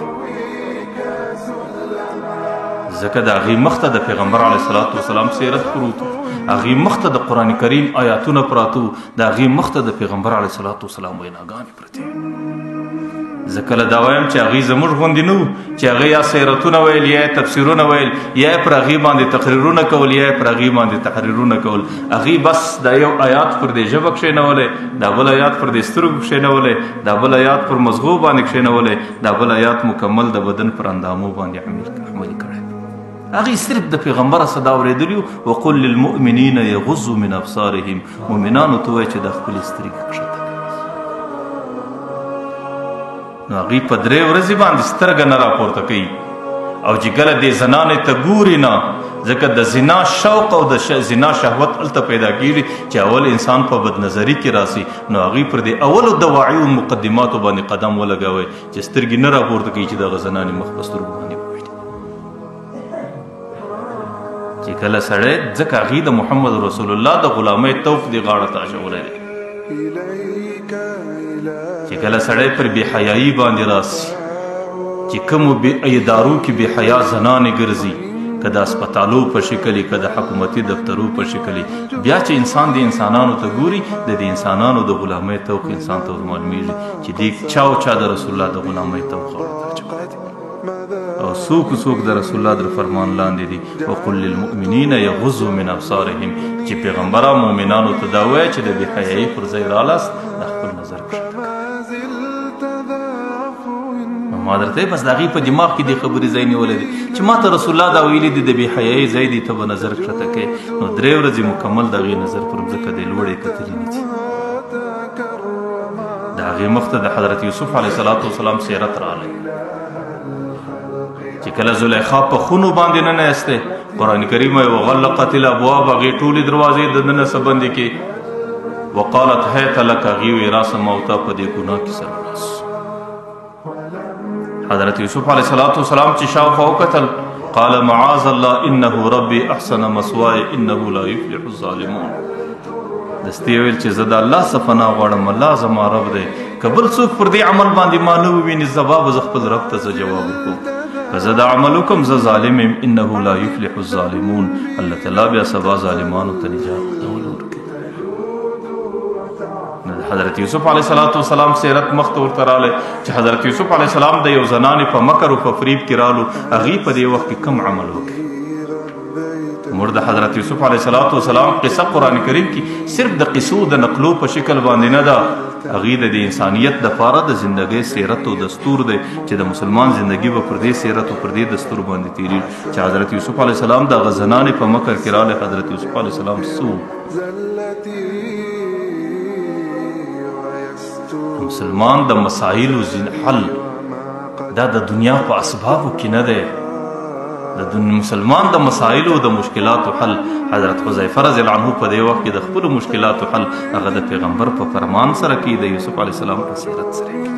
ځکه د هغې مخ ته د پیغمبر علیه الصلاة والسلام سیرت پروت و، هغې مخ ته د قرآن کریم آیاتونه پراته وو، د هغې مخ ته د پیغمبر علیه الصلاة والسلام ویناګانې پرتې وې. زه کله دا وایم چې هغې زموږ غوندې نه وو چې هغې یا سیرتونه ویل یا یې تفسیرونه ویل یا یې پر هغې باندې تقریرونه کول یا یې پر هغې باندې تحریرونه کول. هغې بس دا یو آیات پر دې ژبه کښېنولی، دا بل آیات پر دې سترګو کښېنولی، دا بل آیات پر مزغو باندې کښېنولی، دا بل آیات مکمل د بدن پر اندامو باندې عملي کړی. هغې صرف د پیغمبره صدا اورېدلي وقل للمؤمنین یغضوا من ابصارهم، مؤمنانو ته وایي چې د خپلې سترګې کښته کړي. نو هغې په 3 ورځې باندې سترګه نه راپورته کوي او چې کله دې زنانې ته ګوري نه، ځکه د زنا شوق او د زنا شهوت هلته پیدا کېږي چې اول انسان په بدنظري کې راسي. نو هغې پر دې اولو دواعي او مقدماتو باندې قدم ولګوئ چې سترګې نه راپورته کوي چې دغه زنانې مخ په سترګو باندې چې کله سړی، ځکه هغې د محمد رسول الله د غلامۍ توق دې غاړه ته اچولی دی چې کله سړی پر بې حیایي باندې راسي چې کومو ادارو کې بې حیا زنانې ګرځي، که د اسپتالو په شکل که د حکومتي دفترو په شکل، بیا چې انسان د انسانانو ته ګوري د دې انسانانو د غلامۍ توق انسان ته ورمعلومېږي چې دې چا او چا د رسول الله د غلامۍ توق غاړه ته اچولی دی او څوک د رسول الله در فرمان لاندې دي. وقل للمؤمنین یغضوا من ابصارهم، چې پیغمبره مؤمنانو ته دا وایه چې د بې حیایي پر ځای رالاست د خپل نظر کښته کړه. ما درته بس د هغې په دماغ کې دې خبرې ځای نیولی دی چې ما ته رسول الله دا ویلي دي د بې حیایي ځای دی ته به نظر کښته کوې. نو 3 ورځې مکمل د هغې نظر پر مځکه دی لوړې کتلې نه دي. د هغې مخ ته د حضرت یوسف علیه السلام سیرت راغلی چې کله زلیخا په خونو باندې ننوستې، قرآن کریم وایي وغلقت الابواب، هغې ټولې دروازې د دننه څه بندې کړې. وقالت هیت لک، هغې وایي راسه ما او تا په دې ګناه کې سره راسو. حضرت یوسف علیه السلام چې شاوخوا وکتل قال معاذ الله انه ربي احسن مثوای انه لا يفلح الظالمون. دستې ویل چې زه د الله څخه پناه غواړم، الله زما رب دی، که بل څوک پر دې عمل باندې ما نه وویني زه به خپل رب ته زه جواب ورکوم، که زه دا عمل وکړم زه ظالم یم. انه لا يفلح الظالمون، الله تعالی بیا سبا ظالمانو ته نجات نه ورکوي. حضرت یوسف علیه السلام سیرت مخ ته ورته راغلی چې حضرت یوسف علیه السلام د یو زنانې په مکر او په فریب کې رالو، هغې په دې وخت کې کوم عمل وکړي. زموږ د حضرت یوسف علیه السلام قصه قرآن کریم کې صرف د قصو د نقلو په شکل باندې نه ده، هغې د انسانیت دپاره د زندګۍ سیرت او دستور دی چې د مسلمان زندګي به پر دې سیرت او پر دې دستور باندې تېرېږي چې حضرت یوسف علیه السلام د هغه زنانې په مکر کې راغلی. حضرت یوسف علیه السلام څه مسلمان د مسایلو حل دا د دنیا په اسبابو کې نه دی، د مسلمان د مسایلو د مشکلاتو حل حضرت حذیفه رضی الله عنه په دې وخت کې د خپلو مشکلاتو حل هغه د پیغمبر په فرمان سره کوي، د یوسف علیه السلام په سیرت سره کوي.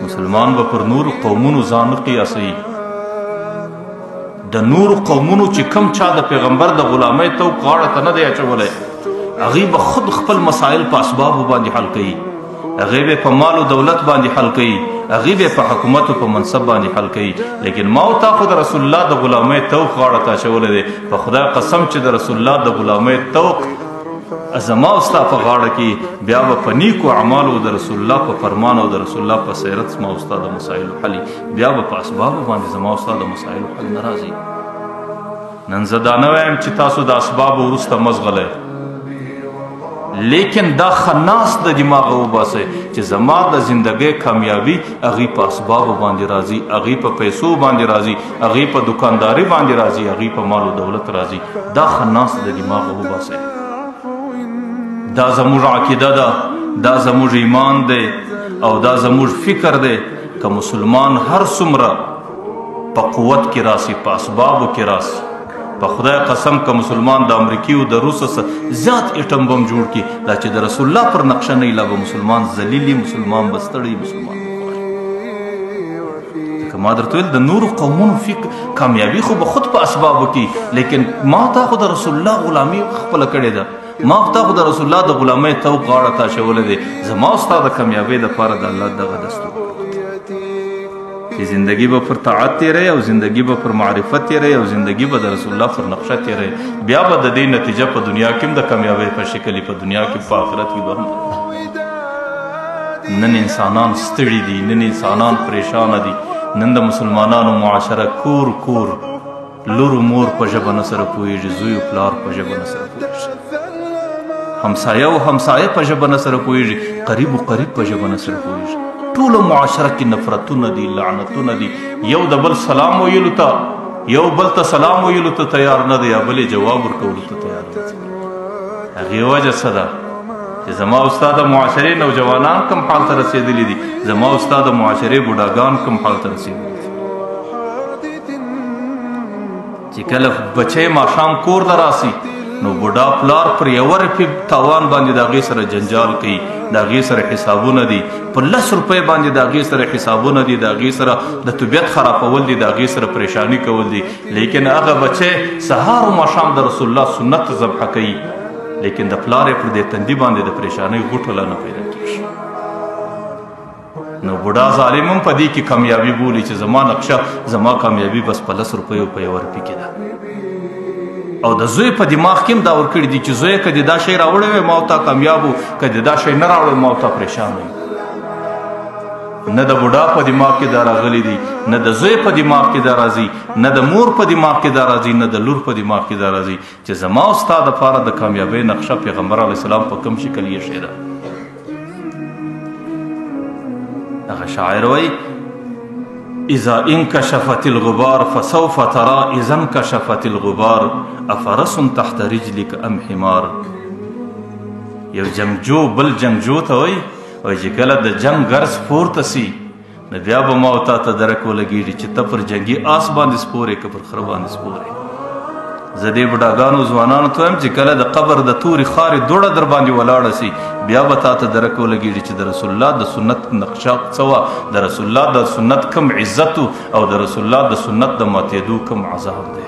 مسلمان به پر نورو قومونو ځان نه قیاسوي، د نورو قومونو چې کم چا د پیغمبر د غلامۍ توق غاړه ته نه دی اچولی، هغې به خود خپل مسایل په اسبابو باندې حل کوي، هغې به په مال و دولت باندې حل کوي، هغې به په حکومت او په منصب باندې حل کوي. لیکن ما او تا خو د رسول الله د غلامۍ توق غاړه ته اچولی دی. په خدای قسم چې د رسول الله د غلامۍ توق زما او ستا په غاړه کې، بیا به په نیکو اعمالو د رسول الله په فرمان او د رسول الله په سیرت زما او ستا د مسایلو حل، بیا به په اسبابو باندې زما او ستا د مسایلو حل نه راځي. نن زه دا نه وایم چې تاسو د اسبابو وروسته مزغلی، لیکن دا خناس د دماغه وباسئ چې زما د زندګۍ کامیابي هغې په اسبابو باندې راځي، هغې په پیسو باندې راځي، هغې په دکانداري باندې راځي، هغې په مال و دولت راځي. دا خناس د دماغه وباسئ. دا زموږ عقیده ده، دا زموږ ایمان دی او دا زموږ فکر دی. که مسلمان هر څومره په قوت کې راسي، په اسبابو کې راسي، په خدای قسم که مسلمان د امریکې او د روس زیات ایټم بم جوړ کړي، دا چې د رسول الله پر نقشه نه وي، لا به مسلمان ذلیلي، مسلمان به ستړی، مسلمان به خواري. ځکه ما درته ویل د نورو قومونو کامیابي خو به خود په اسبابو کې، لیکن ما تا خو د رسول الله غلامي خپله کړې ده، ما تا خو د رسول الله د غلامۍ توق غاړه ته اچولی دی. زما او ستا د کامیابۍ دپاره د الله دغه دستور چې زندگی به پر طاعت تیری او زندگی به پر معرفت تیری او زندگی به د رسول الله پر نقشه تیری، بیا به د دې نتیجه په دنیا کې هم د کامیابۍ په شکل، په دنیا کې په آخرت کې به هم. نن انسانان ستړي دي، نن انسانان پریشانه دي، نن د مسلمانانو معاشره کور کور، لور مور په ژبه نه سره پوهېږي، زوی پلار په ژبه نه سره پوهېږي، همسایه او همسایه په ژبه نه سره پوهېږي، قریب و قریب په ژبه نه سره پوهېږي. ټولو معاشره کې نفرتونه دي، لعنتونه دي، یو د بل سلام ویلو ته، یو بل ته سلام ویلو ته تیار نه دی، یا بل یې جواب ورکولو ته تیار نه دی. هغې وجه څه ده چې زما او ستا د معاشرې نوجوانان کوم حال ته رسېدلي دي، زما او ستا د معاشرې بوډاګان کوم حال ته رسېدلي دي. چې کله بچی ماښام کور ته راسي، نو بوډا پلار پر یوه روپۍ تاوان باندې د هغې سره جنجال کوي، د هغې سره حسابونه دي، په 10 روپۍ باندې د هغې سره حسابونه دي، د هغې سره د طبیعت خرابول دي، د هغې سره پریشانی کول دي. لیکن هغه بچی سهار و ماښام د رسول الله سنت ذبحه کوي، لیکن د پلار یې پر دې تندي باندې د پریشانۍ غوټه لا نه پیدا کېږي. نو بوډا ظالم هم په دې کې کامیابي بولي چې زما نقشه، زما کامیابي بس په 10 روپیو په یوه روپۍ کې ده. او د زوی په دماغ کې هم دا ورکړي دي چې زوی که دې دا شی راوړی وی ما او تا کامیاب وو، که دې دا شی نه راوړی ما او تا پریشان وي. نه د بوډا په دماغ کې دا راغلی دي، نه د زوی په دماغ کې دا راځي، نه د مور په دماغ کې دا راځي، نه د لور په دماغ کې دا راځي چې زما او ستا دپاره د کامیابۍ نقشه پیغمبر علیه السلام په کوم شکل ایښې ده. هغه شاعر وایي اذا انکشفت الغبار فسوف ترى اذا انکشفت الغبار افرس تحت رجلك ام حمار. یو جنگجو بل جنگجو ته وایي چې کله د جنگ غرض پورته سي، نو بیا به ما او تا ته درک ولګېږي چې ته پر جنګي آس باندې سپورې که پر خره باندې سپورې. زه دې بوډاګانو ځوانانو ته وایم چې کله د قبر د تورې خارې دوړه در باندې ولاړه سي، بیا به تا ته درک ولګېږي چې د رسول الله د سنت نقشه څه وه، د رسول الله د سنت کم عزت او د رسول الله د سنت د ماتېدو کم عذاب دی.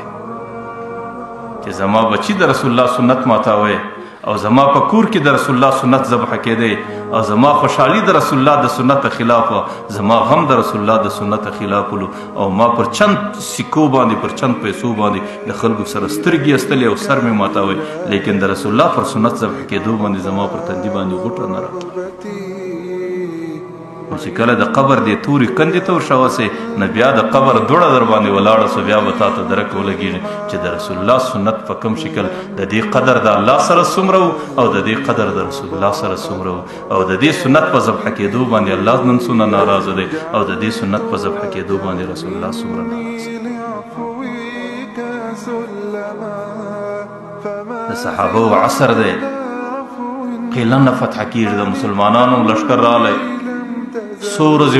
چې زما بچي د رسول الله سنت ماتاوی او زما په کور کې د رسول الله سنت ذبحه کېدی او زما خوشحالي د رسول الله د سنت خلاف وه، زما غم د رسول الله د سنت خلاف ولو، او ما پر چند سکو باندې پر چند پیسو باندې د خلکو سره سترګې ایستلې او سر مې ماتاوی، لیکن د رسول الله پر سنت ذبحه کېدو باندې زما پر تندي باندې غوټه نه راغله. چې کله د قبر دې تورې کندې ته ورشوسې نو بیا د قبر دوړه در باندې ولاړه سو بیا به تا ته درک ولګېږي چې د رسول الله سنت په کوم شکل د دې قدر د الله سره څومره او د دې قدر د رسول الله سره څومره او د دې سنت په ذبح کېدو باندې الله نن څونه ناراضه دی او د دې سنت په ذبح کېدو باندې رسول الله څومره ناراضه دی. د صحابو عصر دی، قیله نه فتح کېږي، د مسلمانانو لښکر رالی، څو ورځې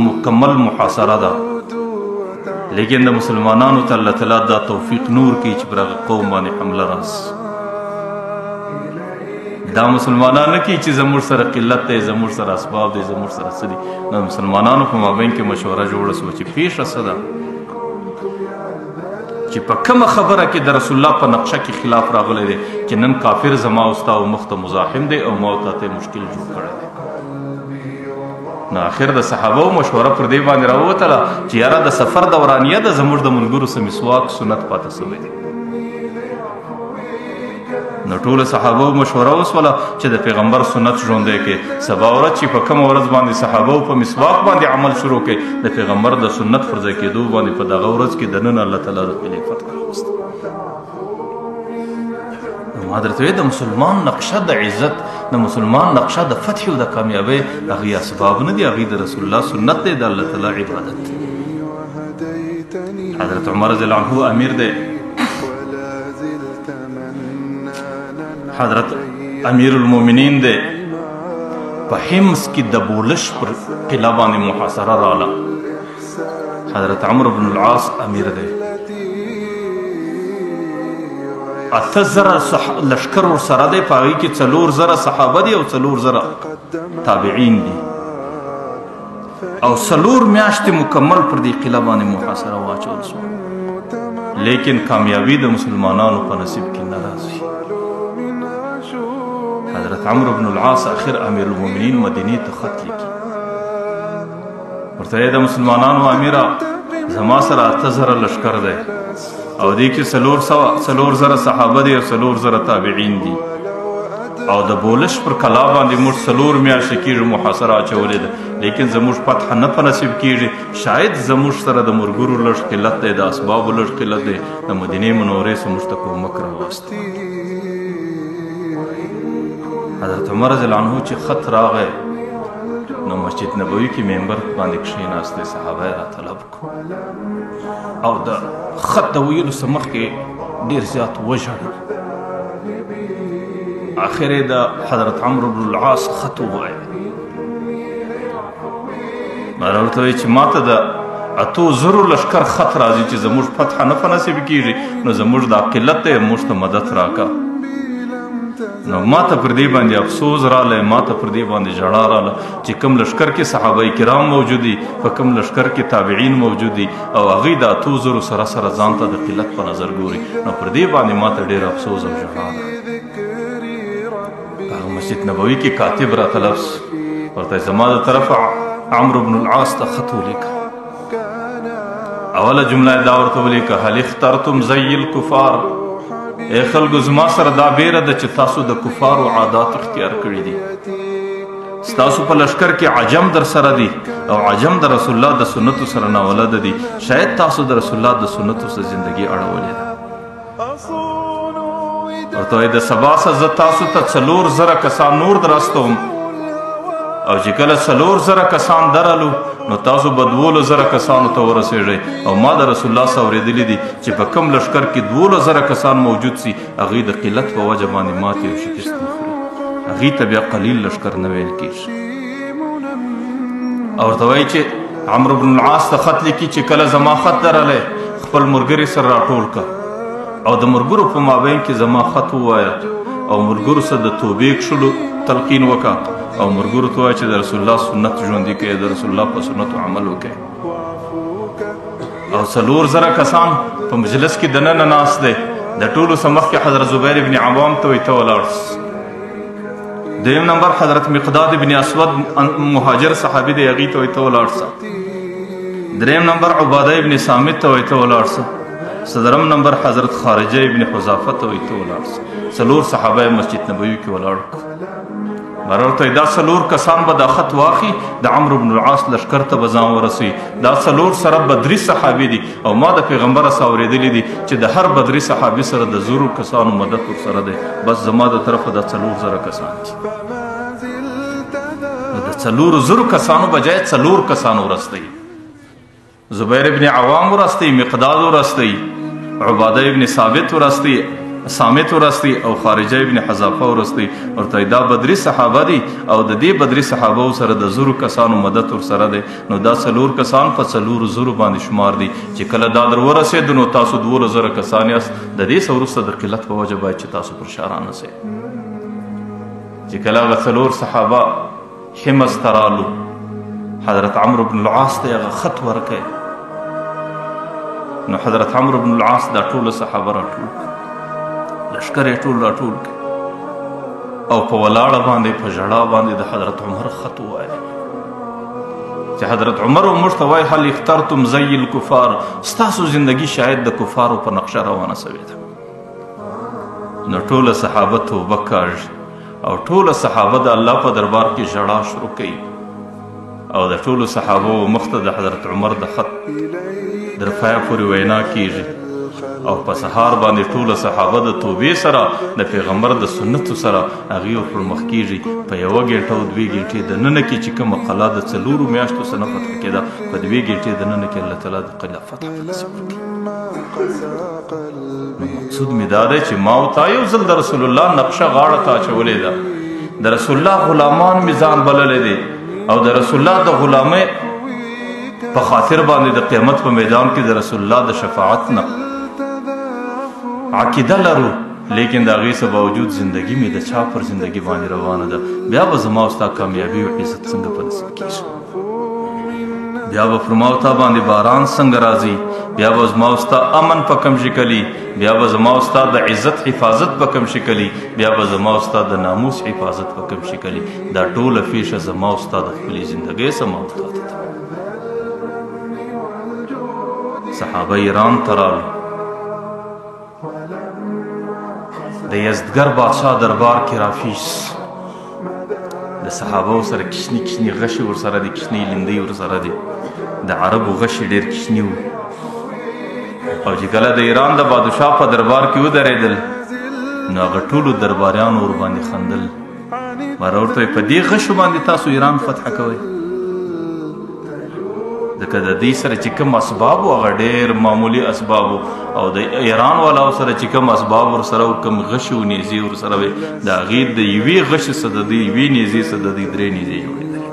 مکمل محاصره ده، لیکن د مسلمانانو ته الله تعالی دا توفیق نور کوي چې پر هغه قوم باندې حمله راسي. دا مسلمانان نه کوي چې زموږ سره قلت دی، زموږ سره اسباب دی، زموږ سره څه دي. نو مسلمانانو په مابین کې مشوره جوړه سوه چې پیښه څه ده، چې په کومه خبره کې د رسول الله په نقشه کې خلاف راغلی دی چې نن کافر زما او ستا او مخ ته مزاحم دی او ما ته مشکل جوړ کړی دی. نو آخر د صحابو مشوره پر دې باندې راووتله چې یاره د سفر دورانیه ده، زموږ د ملګرو څه مسواک سنت پاته سوی دی. نو ټولو صحابو مشوره وسوله چې د پیغمبر سنت ژوندی کړي. سبا ورځ چې په کومه ورځ باندې صحابو په مسواک باندې عمل شروع کړي، د پیغمبر د سنت پر ځای کېدو باندې په دغه ورځ کې دننه الله تعالی د خلافت راوسته. ما درته وایي د مسلمان نقشه د عزت، د مسلمان نقشه د فتح او د کامیابۍ هغې اسباب نه دي، هغې د رسول الله سنت دی، د الله تعالی عبادت دی. حضرت عمر رضی الله عنه امیر دی، حضرت امیر المؤمنین دی، په حمص کې د بولش پر قلعه باندې محاصره راله. حضرت عمرو بن العاص امیر دی، 8,000 لشکر ورسره دی، په هغې کې 4,000 صحابه دي او 4,000 تابعین دي او 4 میاشتې مکمل پر دې قلعه باندې محاصره واچول شوه، لیکن کامیابي د مسلمانانو په نصیب کې نه راځي. حضرت عمرو بن العاص آخر امیر المؤمنین مدینې ته خط لیکي، ورته یې د مسلمانانو امیره زما سره 8,000 لشکر دی او دې کې 4,000 صحابه دي او 4,000 تابعین دي او د بولش پر کلا باندې موږ 4 میاشتې کېږي محاصره اچولې ده، لیکن زموږ فتح نه په نصیب کېږي. شاید زموږ سره د ملګرو لږ قلت دی، د اسبابو لږ قلت دی، د مدینې منورې څخه موږ ته کومک راوسته. حضرت عمر رضی الله عنه چې خط راغی نو مسجد نبوي کې ممبر باندې کښېناست، صحابه یې راطلب کړو او د خط د ویلو څخه مخکې ډېر زیات وژړل. آخر یې د حضرت عمرو بن العاص خط ووایه، ما ورته وایي چې ما ته د 8,000 لشکر خط راځي چې زموږ فتح نه په نصیب کېږي، نو زموږ دا قلت دی، موږ ته مدد راکړه. نو ما ته پر دې باندې افسوس رالی، ما ته پر دې باندې ژړا راله چې کوم لشکر کې صحابه کرام موجود دي، په کوم لشکر کې تابعین موجود دي او هغوی د 8,000 سره سره ځان ته د قلت په نظر ګوري. نو پر دې باندې ما ته ډېر افسوس او ژړا ده. هغه مسجد نبوي کې کاتب راطلب سو، ورته زما د طرفه عمرو بن العاص ته خط ولیکه. اوله جمله یې دا ورته ولیکه: هل اخترتم زی الکفار، ای خلکو زما سره دا بیره ده چې تاسو د کفارو عادات اختیار کړي دي. ستاسو په لشکر کې عجم در سره دي او عجم د رسول الله د سنتو سره ناولده دي، شاید تاسو د رسول الله د سنتو سره زندگی اړولې ده. ورته وایي د سبا څخه زه تاسو ته 4,000 کسان نور درستوم او چې کله 4,000 کسان درالو نو تاسو به 12,000 کسانو ته ورسېږئ او ما د رسول الله څخه اورېدلي دي چې په کوم لښکر کې 12,000 کسان موجود سي، هغوی د قلت په وجه باندې ماتې او شکست وخوري، هغوی ته بیا قلیل لښکر نه ویل کېږي. او ورته وایي چې عمرو بن العاص ته خط لیکي چې کله زما خط درلی خپل ملګري سره راټول که او د ملګرو په مابین کې زما خط ووایه او ملګرو سره د توبې کښلو تلقین وکړه او ملګرو ته وایه چې د رسول الله سنت ژوندي کړئ، د رسول الله په سنتو عمل وکړئ. او 4,000 کسان په مجلس کې دننه ناست دی، د ټولو څخه مخکې حضرت زبیر بن عوام ته وایي ته ولاړ سه. دویم نمبر حضرت مقداد بن اسود مهاجر صحابي دی، هغې ته وایي ته ولاړ سه. دریم نمبر عباده ابن صامت ته وایي ته ولاړ سه. صدرم نمبر حضرت خارجه ابن حذافه ته وایي ته ولاړ سه. 4 صحابه مسجد نبوي کې ولاړ کړه. مرورته دا 4 کسان به دا خط واخی د عمرو بن العاص لشکر ته به ځان ورسوي. دا 4 سره بدري صحابي دي او ما د پیغمبر سره اورېدلی دي چې د هر بدري صحابي سره د 0 کسانو مدد ورسره دی. بس زما د طرفه د 4,000 کسان دي. د 4,000 کسانو بجای 4 کسان ورستی. زبیر ابن عوام ورستی، مقداد ورستی، عباده ابن ثابت ورستی، سامت ورستی او خارجه ابن حذافه ورستی. ورته دا بدري صحابه دي او د دې بدري صحابه سره د 0 کسانو مدد ورسره دی. نو دا 4 کسان په 4,000 باندې شمار دي چې کله دا در ورسېد نو تاسو 2,000 کسان یاست. د دې څه وروسته د قلت په وجه باید چې تاسو پر شا رانسئ. چې کله هغه 4 صحابه حمص ته رالو، حضرت عمرو بن العاص ته هغه خط ورکړی. نو حضرت عمرو بن العاص دا ټول صحابه راټول لشکر یې ټول راټول او په ولاړه باندې په ژړا باندې د حضرت عمر خط ووایه چې حضرت عمر موږ ته وایي هل اخترتم زی الکفار، ستاسو زندگی شاید د کفارو په نقشه روانه سوې ده. نو ټوله صحابه توبه کاږي او ټوله صحابه د الله په دربار کې ژړا شروع کوي او د ټولو صحابو مخ ته د حضرت عمر د خط در پایه پورې وینا کیږي او په سهار باندې ټوله صحابه د توبې سره د پیغمبر د سنتو سره هغې پر مخ کیږي. په 1 ګنټه او 2 ګنټې دننه کې چې کومه قلعه د 4 میاشتو څه نه فتح کېده، په 2 ګنټې دننه کې الله تعالی د قلعه فتح په نصیب وکړي. مقصود مې دا دی چې ما او تا یو ځل د رسول الله نقشه غاړه ته اچولې ده. د رسول الله غلامان مې ځان بللی دی او د رسول الله د غلامۍ په خاطر باندې د قیامت په میدان کې د رسول الله د شفاعت نه عقیده لرو، لیکن د هغې څه باوجود زندگی مې د چا پر زندگی باندې روانه ده. بیا به زما او ستا کامیابي او عزت څنګه په نصیب کېږي؟ بیا به پر ما او تا باندې باران څنګه راځي؟ بیا به زما او ستا امن په کوم شکلي؟ بیا به زما او ستا د عزت حفاظت په کوم شکلي؟ بیا به زما او ستا د ناموس حفاظت په کوم شکلي؟ دا ټوله فیشه زما او ستا د خپلې زندګۍ څه ما او تا ته ده. صحابه ایران ته راغلل، د یزدګر بادشاه دربار کې رافیس د صحابه سره کشنی کشنی غشي ورسره دي، کشنی لیندۍ ورسره دي. د عربو غشي ډېر کشني وو او چې کله د ایران د بادشاه په دربار کې ودرېدل نو هغه ټولو درباریانو ورباندې خندل. ماره ورته وایي په دې غشو باندې تاسو ایران فتح کوئ؟ ځکه د دې سره چې کوم اسباب وو هغه ډېر معمولي اسباب وو او د ایران والاو سره چې کوم اسباب ورسره وو، کوم غشي و نیزې ورسره وې، د هغې د یوې غشي څه د دې یوې نیزې څه د دې 3 نیزې جوړېدلې.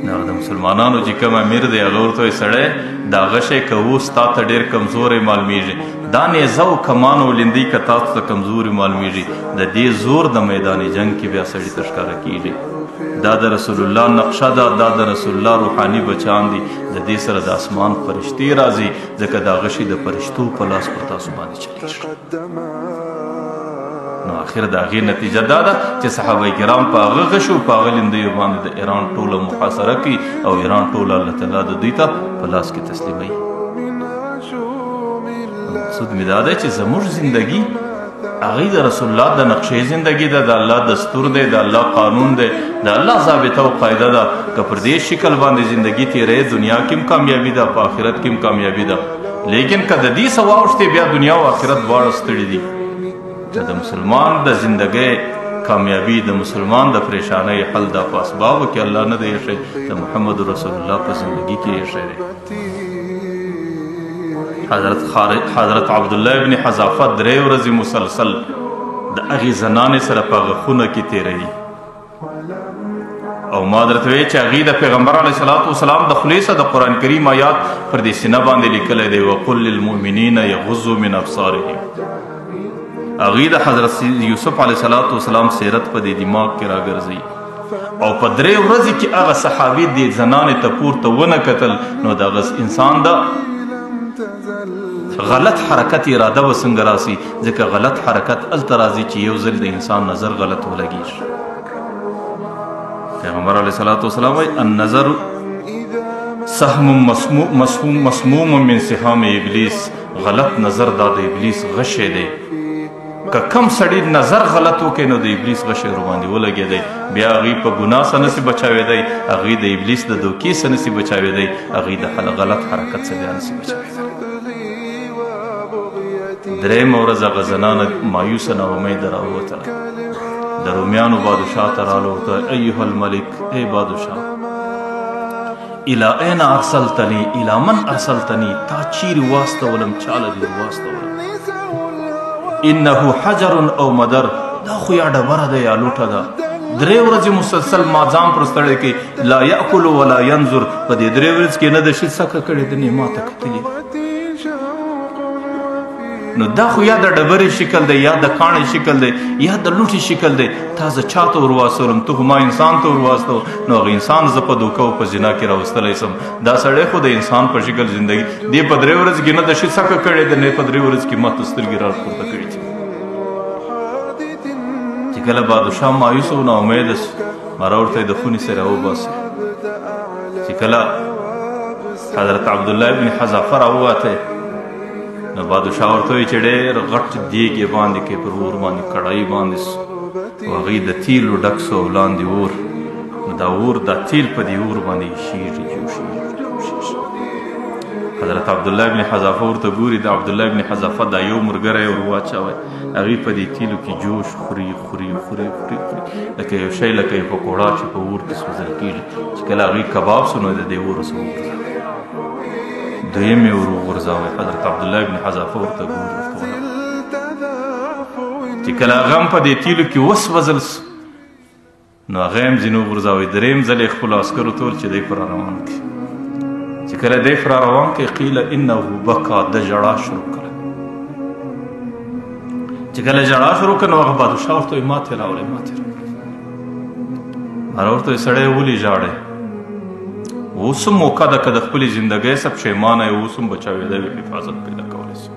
نو د مسلمانانو چې کوم امیر دی هغه ورته وایي سړی دا غشی که و ستا ته ډېر کمزوری معلومیږي، دا نیزه و کمان و لیندۍ که تاسو ته کمزوري معلومیږي، د دې زور د میدان جنګ کې بیا سړي ته ښکاره کېږي. دا د رسول الله نقشه ده، دا د رسول الله روحاني بچان دي. د دې سره د اسمان فرشتې راځي ځکه دا غشي د فرشتو په لاس پر تاسو باندې چلیږي. نو آخر د هغې نتیجه دا ده چې صحابه کرام په هغه غشو په هغه لیندیو باندې د ایران ټوله محاصره کوي او ایران ټوله الله تعالی د دوی ته په لاس کې تسلیموي. مقصود مې دا دی چې زموږ زندگی هغې د رسول الله د نقشې زندگی ده، د الله دستور دی، د الله قانون دی، د الله ضابطه او قاعده ده. که پر دې شکل باندې زندگی تیرې دنیا کې هم کامیابي ده، په آخرت کې هم کامیابي ده. لیکن که د دې څه واوښتې بیا دنیا او آخرت دواړه ستړي دي. د مسلمان د زندګۍ کامیابی، د مسلمان د پریشانۍ حل دا په اسبابو کې الله نه دی ایښی، د محمد رسول الله په زندگی کې ایښی دی. حضرت عبدالله ابن حذافه 3 ورځې مسلسل د هغې زنانې سره په هغه خونه کې تېروي او ما درته وایي چې هغې د پیغمبر علیه صلات وسلام د خولې څخه د قرآن کریم آیات پر دې سینه باندې لیکلی دی وقل للمؤمنین یغضوا من ابصارهم. هغې د حضرت یوسف علیه صلات وسلام سیرت په دې دماغ کې راګرځي او په 3 ورځې کې هغه صحابي دې زنانې ته پورته ونه کتل نو دغه انسان د غلط حرکت اراده به څنګه راسي؟ ځکه غلط حرکت هلته راځي چې یو ځل د انسان نظر غلط ولګېږي. پیغمبر علیه صلات وسلام وایي النظر سهم مسموم من سهام ابلیس. غلط نظر دا د ابلیس غشی دی که کم سړي نظر غلط وکړي نو د ابلیس غشی ورباندې ولګېدی بیا هغوی په ګناه څه نسي بچاوېدی هغوی د ابلیس د دوکې څه نسي بچاوېدی هغوی د غلط حرکت څه بیا نسي بچاوېدی درېیمه ورځ هغه زنانه مایوسه ناامیده راووتله د رومیانو بادشاه ته راله ورته ایها الملک ای بادشاه الى این ارسلتنی الى من ارسلتنی تا چیرې واستولم چاله دې واستولم انه حجر او مدر دا خو یا ډبره ده یا لوټه ده 3 ورځې مسلسل ما ځان پر ستړی کوي لا یاکل ولا ینظر په دې 3 ورځ کې نه د شي څکه کړې ده نه ماته کتلي نو دا خو یا د ډبرې شکل دی یا د کاڼې شکل دی یا د لوټې شکل دی تا زه چا ته ورواستولم ته خو ما انسان ته ورواستو نو هغه انسان زه په دوکه او په زنا کې راوستلی سم دا سړی خو د انسان په شکل زندگی دې په 3 ورځ کې نه د شي څکه کړې ده نه په 3 ورځ کې ما ته سترګې راپورته کړي دي چې کله بادشاه مایوس او ناامیده سو ماره ورته یې د خونې سره وباسي چې کله حضرت عبدالله ابن حذافه راووتی نو بادشاه ورته وایي چې ډېر غټ دیګ یې باندې کې پر اور باندې کړایي باندې سو او هغوی د تیلو ډک سو او لاندې اور نو دا اور دا تیل په دې اور باندې شیږي جوشیږي حضرت عبدالله ابن حذافه ورته ګوري د عبدالله ابن حذافه دا یو ملګری ور واچوی هغوی په دې تیلو کې جوش خوري لکه یو شی لکه یو پکوړه چې په اور کې سوځل کېږي چې کله هغوی کباب سو نو د دې اور څه وغورځوي دویم یې ور وغورځوی حضرت عبدالله ابن حذافه ورته ګوري چې کله هغه هم په دې تیلو کې وسوځل سو نو هغه هم ځینې وغورځوی درېیم ځل یې خپلو عسکرو ته ویل چې دی پر روان کړي چې کله دی پر روان کړي قیل انه بکا د ژړا شروع کړه چې کله ژړا شروع کړه نو هغه بادشاه ورته وایي ماتې راوړئ هغه ورته وایي سړی ولې ژاړئ اوس هم موقع ده که د خپلې زندګۍ څه پښیمانه یې اوس هم بچاوېدی وي حفاظت پیدا کولی شي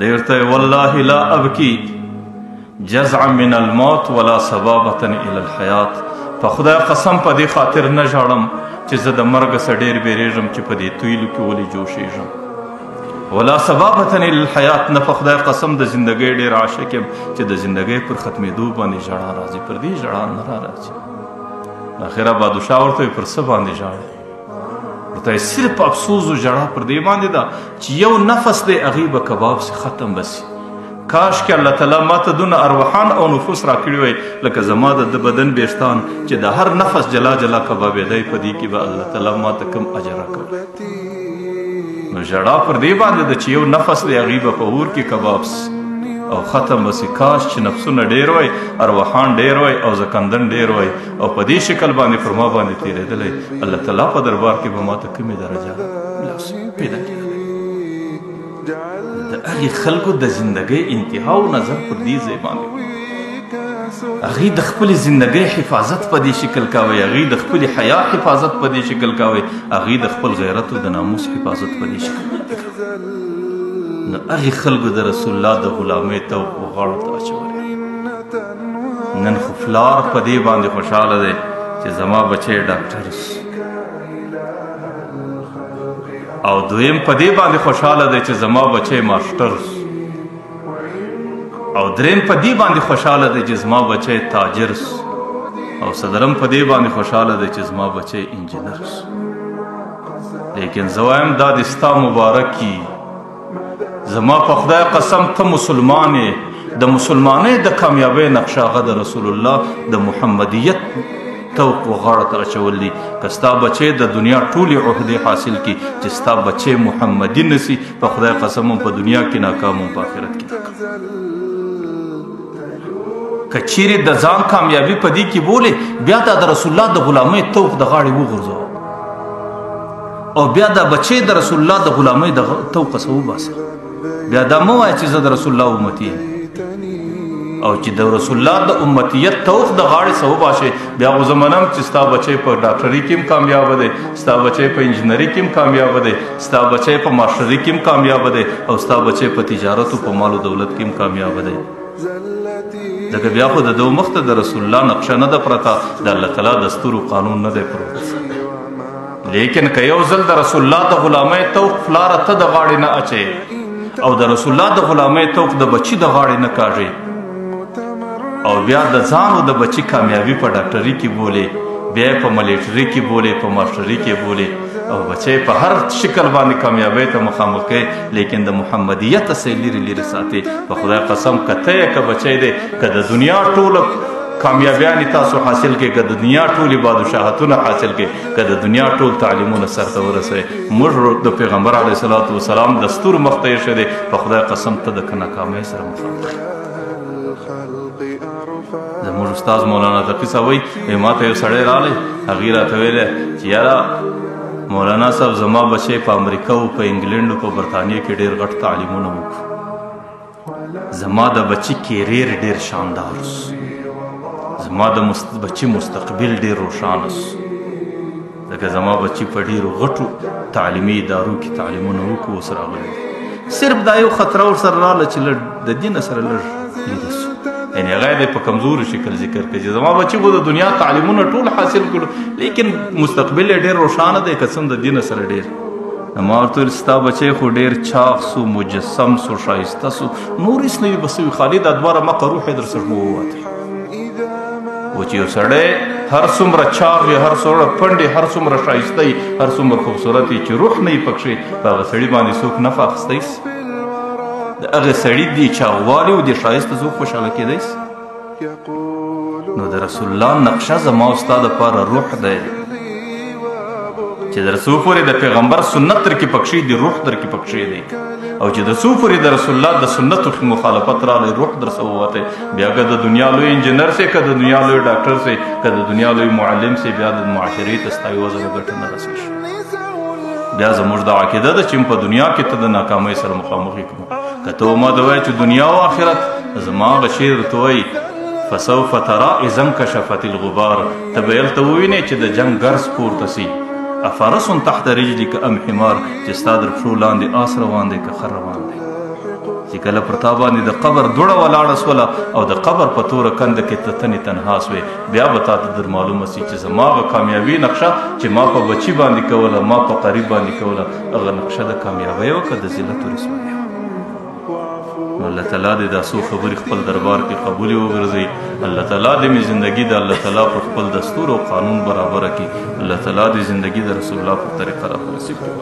دی ورته والله لا ابکي جزعا من الموت ولا صبابة الى الحیات په خدای قسم په دې خاطر نه ژاړم چې زه د مرګ څخه ډېر بیریږم چې په دې تویلو کې ولې جوشېږم ولا صبابة الى الحیات نه په خدای قسم د زندګۍ ډېر عاشق یم چې د زندګۍ پر ختمېدو باندې ژړا راځي پر دې ژړا نه راځي اخره بادشاه ورته پر څه باندې ژاړي ورته صرف افسوس و ژړا پر دې باندې ده چې یو نفس دی هغې به کباب سي ختم بسي کاش کې الله تعالی ماته دونه ارواحان او نفوس راکړي وی لکه زما د بدن بیشتان چې د هر نفس جلا جلا کبابېدی په دې کې به الله تعالی ماته کم اجر راکوي نو ژړا پر دې باندې ده چې یو نفس دی هغې به په اور کې کباب سي او ختم بسي کاش چې نفسونه ډېر وی ارواحان ډېر وی او زکندن ډېر وی او په دې شکل باندې پر ما باندې تېرېدلی الله تعالی په دربار کې به ماته کمې درجه پیدا کړي د هغې خلکو د زندګۍ انتها او نظر پر دې ځای باندې هغوی د خپلې زندګۍ حفاظت په دې شکل کوئ هغوی د خپلې حیا حفاظت په دې شکل کوئ هغوی د خپل غیرت او د ناموس حفاظت په دې شکل باندې نو هغې خلکو د رسول الله د غلامۍ توق و غاړو ته اچولی نن خو پلار په دې باندې خوشحاله دی چې زما بچی ډاکټر سو او دویم په دې باندې خوشحاله دی چې زما بچی ماسټر سو او دریم په دې باندې خوشحاله دی چې زما بچی تاجر سو او صدرم په دې باندې خوشحاله دی چې زما بچی انجینر سو لیکن زه وایم دا د ستا مبارکي زما په خدای قسم ته مسلمان یې د مسلمانۍ د کامیابۍ نقشه هغه د رسول الله د محمدیت توق و غاړه ته اچول دي که ستا بچی د دنیا ټولې عهدې حاصل کړي چې ستا بچی محمدي نه سي په خدای قسم هم په دنیا کې ناکام هم په آخرت کې ناکام که چیرې د ځان کامیابي په دې کې بولې بیا دا د رسول الله د غلامۍ توق د غاړې وغورځوه او بیا دا بچی د رسول الله د غلامۍ د توقه څه وباسه بیا دا مه وایه چې زه د رسول الله امتي یم او چې د رسول الله د امتیت توق د غاړې څه وباسې بیا خو زه منم چې ستا بچی په ډاکټري کې هم کامیابه دی ستا بچی په انجینري کې هم کامیابه دی ستا بچی په ماسټري کې هم کامیابه دی او ستا بچی په تجارت او په مال و دولت کې هم کامیابه دی ځکه بیا خو د ده مخ ته د رسول الله نقشه نه ده پرته د الله تعالی دستور و قانون نه دی پروت لیکن که یو ځل د رسول الله د غلامۍ توق پلاره ته د غاړې نه اچې او د رسول الله د غلامۍ توق د بچي د غاړې نه کاږي او بیا د ځان او د بچي کامیابي په ډاکټري کې بولي، بیا په ملیټري کې بولي، په ماسټري کې بولي او بچی په هر شکل باندې کامیابۍ ته مخامخ کوي، لیکن د محمدیت څخه لرې لرې ساتي. په خدای قسم که ته یې که بچی دی که د دنیا ټوله کامیابیانې تاسو حاصل کړئ، که د دنیا ټولې بادشاهتونه حاصل کړئ، که د دنیا ټول تعلیمونه سرته ورسوئ، موږ د پیغمبر علیه الصلاة والسلام دستور مخ ته ایښی دی، په خدای قسم ته د ناکامۍ سره مخامخ. زموږ استاد مولانا تقي صاحب وایي ما ته یو سړی راغلی، هغې راته ویلی چې یاره مولانا صاحب زما بچی په امریکا و، په انګلینډ و، په برطانیه کې ډېر غټ تعلیمونه وکړو، زما د بچي کیریر ډېر شاندار سو، زما د بچي مستقبل ډېر روښانه سو، ځکه زما بچي په ډېرو غټو تعلیمي ادارو کې تعلیمونه وکړو، اوس راغلی دی. صرف دا یو خطره ورسره راغله چې لږ د دین سره لږ لرې سو، یعنې هغه یې په کمزوري شکل ذکر کوي چې زما بچي به د دنیا تعلیمونه ټول حاصل کړو، لیکن مستقبل یې ډېر روښانه دی که څه د دین سره ډېر. ما ورته ویل ستا بچی خو ډېر چاق سو، مجسم سو، ښایسته سو، نور هېڅ نه وي به څه وي، خالي دا دوه رمقه روح یې در څخه ووتی. و چې یو سړی هر څومره چاق وي، هر څومره پنډ وي، هر څومره ښایسته وي، هر څومره خوبصورت وي، چې روح نه وي پکښې، په هغه سړي باندې څوک نفع اخیستی سي؟ د هغه سړي دې چاغوالي او دې ښایست څوک خوشحاله کېدی سي؟ نو د رسول الله نقشه زما او ستا دپاره روح دی چې در څو پورې د پیغمبر سنت در کې پکښې دي، روح در کې پکښې دی، او چې د څو پورې د رسول الله د سنتو مخالفت راغلی، روح در څه ووتی، بیا که د دنیا لوی انجینر سي، که د دنیا لوی ډاکټر سي، که د دنیا لوی معلم سي، بیا د معاشرې ته ستا یوه ځله ګټه نه رسېږي. بیا زموږ دا عقیده ده چې په دنیا کې ته د ناکامۍ سره مخامخ کړو. که ته ما ته وایې چې دنیا او آخرت، زما هغه شعر ورته وایي فسوف ترى اذا انکشفت الغبار، ته به هلته ووینې چې د جنګ ګرز پورته سي، افرس تحت رجلک ام حمار، چې ستا در پښو لاندې آس روان دی که خر روان دی. چې کله پر تا باندې د قبر دوړه ولاړه سوله او د قبر په توره کنده کې ته تنې تنها سوې، بیا به تا ته در معلومه سي چې زما هغه کامیابي نقشه چې ما په بچي باندې کوله، ما په قریب باندې کوله، هغه نقشه د کامیابۍ وه که د ذلت و رسوایۍ. نو الله تعالی دې دا څو خبرې خپل دربار کې قبولې وګرځوي. الله تعالی دې مې زندگی د الله تعالی پر خپل دستور او قانون برابره کړي. الله تعالی دې زندگی د رسول الله په طریقه راته نصیب کړي.